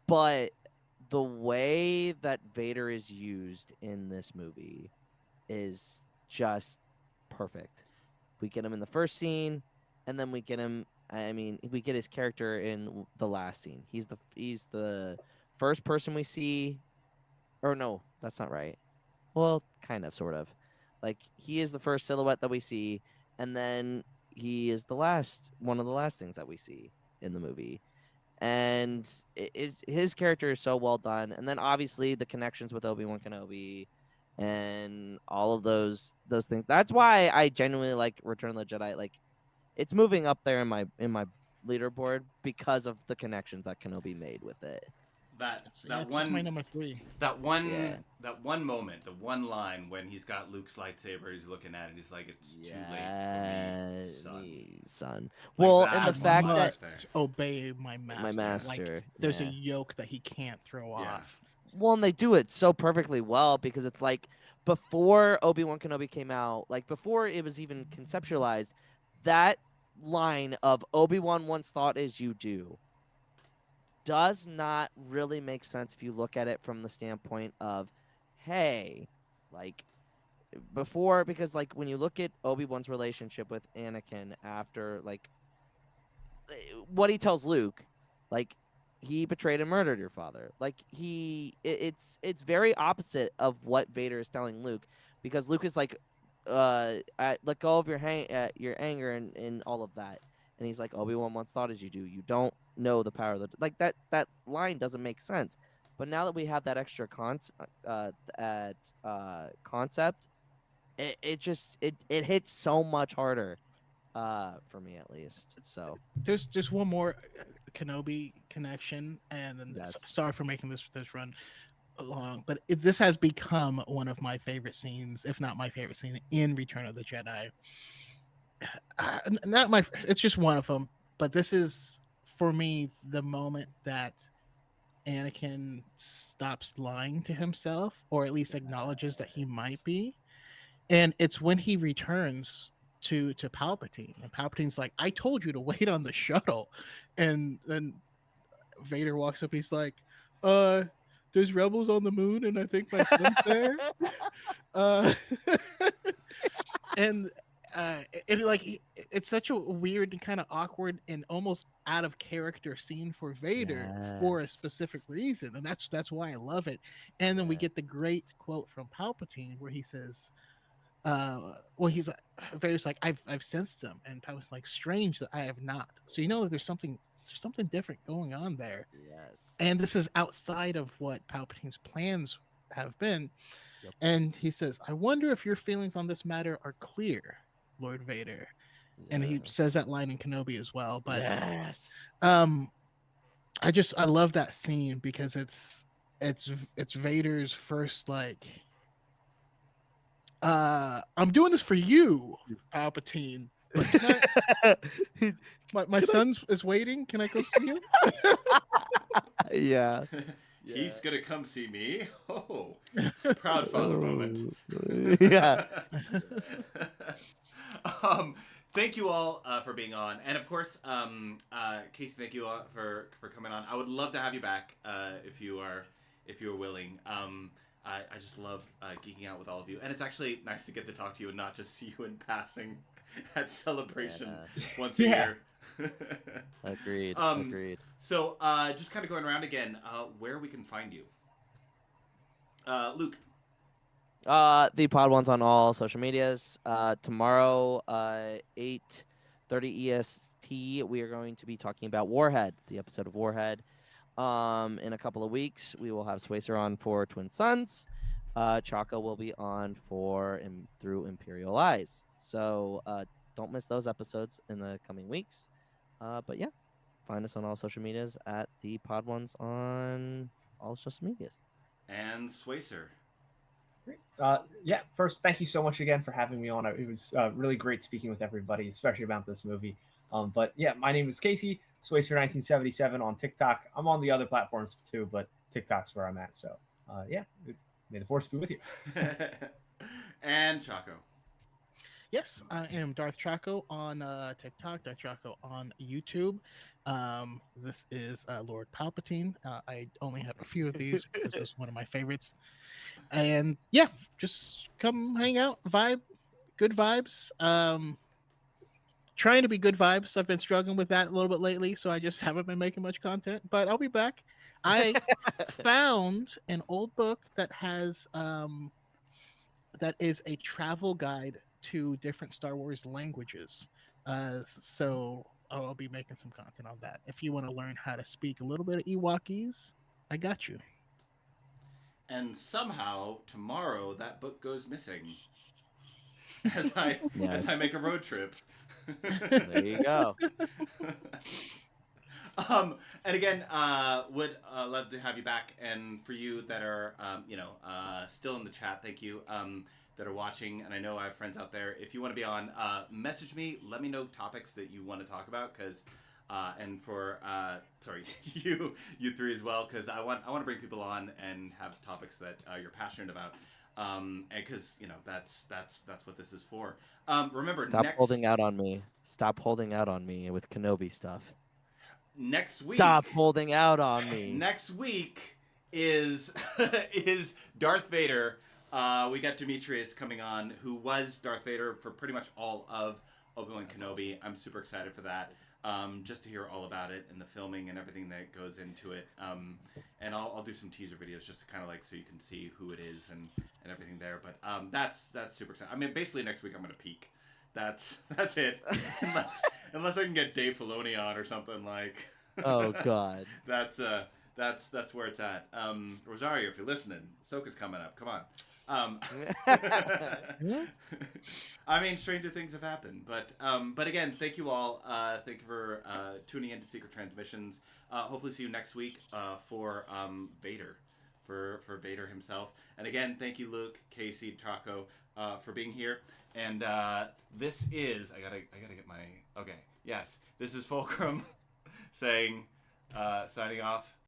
But the way that Vader is used in this movie is just perfect. We get him in the first scene, and then we get him. I mean, we get his character in the last scene. He's the first person we see. Or no, that's not right. Well, kind of, sort of. Like he is the first silhouette that we see, and then he is one of the last things that we see in the movie. And his character is so well done. And then obviously the connections with Obi-Wan Kenobi and all of those things. That's why I genuinely like Return of the Jedi. Like, it's moving up there in my leaderboard because of the connections that Kenobi made with it. It's my number 3. That one Yeah. that one moment, the one line when he's got Luke's lightsaber, he's looking at it, he's like, "It's too late for me, son." Son. Well, that and the one fact line that right there. obey my master. Like, there's a yeah. yoke that he can't throw off. Well, and they do it so perfectly well because it's like before Obi-Wan Kenobi came out, like before it was even conceptualized, that line of Obi-Wan once thought as you do does not really make sense if you look at it from the standpoint of, hey, like before, because like when you look at Obi-Wan's relationship with Anakin after like what he tells Luke, like he betrayed and murdered your father. Like it's very opposite of what Vader is telling Luke, because Luke is like, let go of your anger and all of that, and he's like, Obi-Wan once thought as you do. You don't know the power of the like that line doesn't make sense. But now that we have that extra concept, it just it hits so much harder, for me at least. So There's just one more Kenobi connection, and then Yes. sorry for making this run long, but this has become one of my favorite scenes, if not my favorite scene in Return of the Jedi. Not my, it's just one of them, but this is for me the moment that Anakin stops lying to himself, or at least acknowledges that he might be, and it's when he returns to Palpatine, and Palpatine's like, "I told you to wait on the shuttle," and then Vader walks up. He's like, there's rebels on the moon, and I think my son's there." uh, and it's such a weird and kind of awkward and almost out of character scene for Vader for a Yes. specific reason, and that's why I love it. And then we get the great quote from Palpatine where he says, well, Vader's like, I've sensed him, and Palpatine's like, strange that I have not. So you know that there's something different going on there, Yes. and this is outside of what Palpatine's plans have been. Yep. And he says, I wonder if your feelings on this matter are clear, Lord Vader. And he says that line in Kenobi as well. But yes. I love that scene because it's Vader's first like, I'm doing this for you, Palpatine. But my son is waiting. Can I go see him? Yeah. He's gonna come see me. Oh, proud father moment. Yeah. Thank you all for being on, and of course, Casey, thank you all for coming on. I would love to have you back if you are willing. I just love geeking out with all of you, and it's actually nice to get to talk to you and not just see you in passing at Celebration once a year. Agreed. So, just kind of going around again, where we can find you. Luke. The Podwans on all social medias. Tomorrow, 8:30 EST, we are going to be talking about Warhead, the episode of Warhead. In a couple of weeks, we will have Swacer on for Twin Suns. Choco will be on for Through Imperial Eyes. So don't miss those episodes in the coming weeks. But yeah, find us on all social medias at the Podwans on all social medias. And Swacer. Yeah, first, thank you so much again for having me on. It was really great speaking with everybody, especially about this movie. But yeah, my name is Casey, Swacer1977 on TikTok. I'm on the other platforms too, but TikTok's where I'm at. So yeah, may the force be with you. And Choco. Yes, I am Darth Choco on TikTok, Darth Choco on YouTube. This is Lord Palpatine. I only have a few of these because it's one of my favorites. And yeah, just come hang out, vibe, good vibes. Trying to be good vibes. I've been struggling with that a little bit lately, so I just haven't been making much content, but I'll be back. I found an old book that has that is a travel guide to different Star Wars languages. So I'll be making some content on that. If you want to learn how to speak a little bit of Ewokese, I got you. And somehow tomorrow that book goes missing as I make a road trip. There you go. And again, would love to have you back. And for you that are, still in the chat, thank you. That are watching, and I know I have friends out there. If you want to be on, message me. Let me know topics that you want to talk about, because, and for you three as well, because I want to bring people on and have topics that you're passionate about. And because that's what this is for. Remember, Stop holding out on me. Stop holding out on me with Kenobi stuff. Next week. Stop holding out on me. Next week is is Darth Vader. We got Demetrius coming on, who was Darth Vader for pretty much all of Obi-Wan Kenobi. I'm super excited for that. Just to hear all about it and the filming and everything that goes into it. And I'll do some teaser videos just to kind of like so you can see who it is and everything there. But that's super exciting. I mean, basically next week I'm gonna peak. That's it. unless I can get Dave Filoni on or something like. Oh God. That's where it's at. Rosario, if you're listening, Ahsoka's coming up. Come on. I mean, stranger things have happened, but again, thank you all. Thank you for tuning into Secret Transmissions. Hopefully, see you next week for Vader, for Vader himself. And again, thank you, Luke, Casey, Choco, for being here. And this is I gotta get my okay. Yes, this is Fulcrum saying signing off.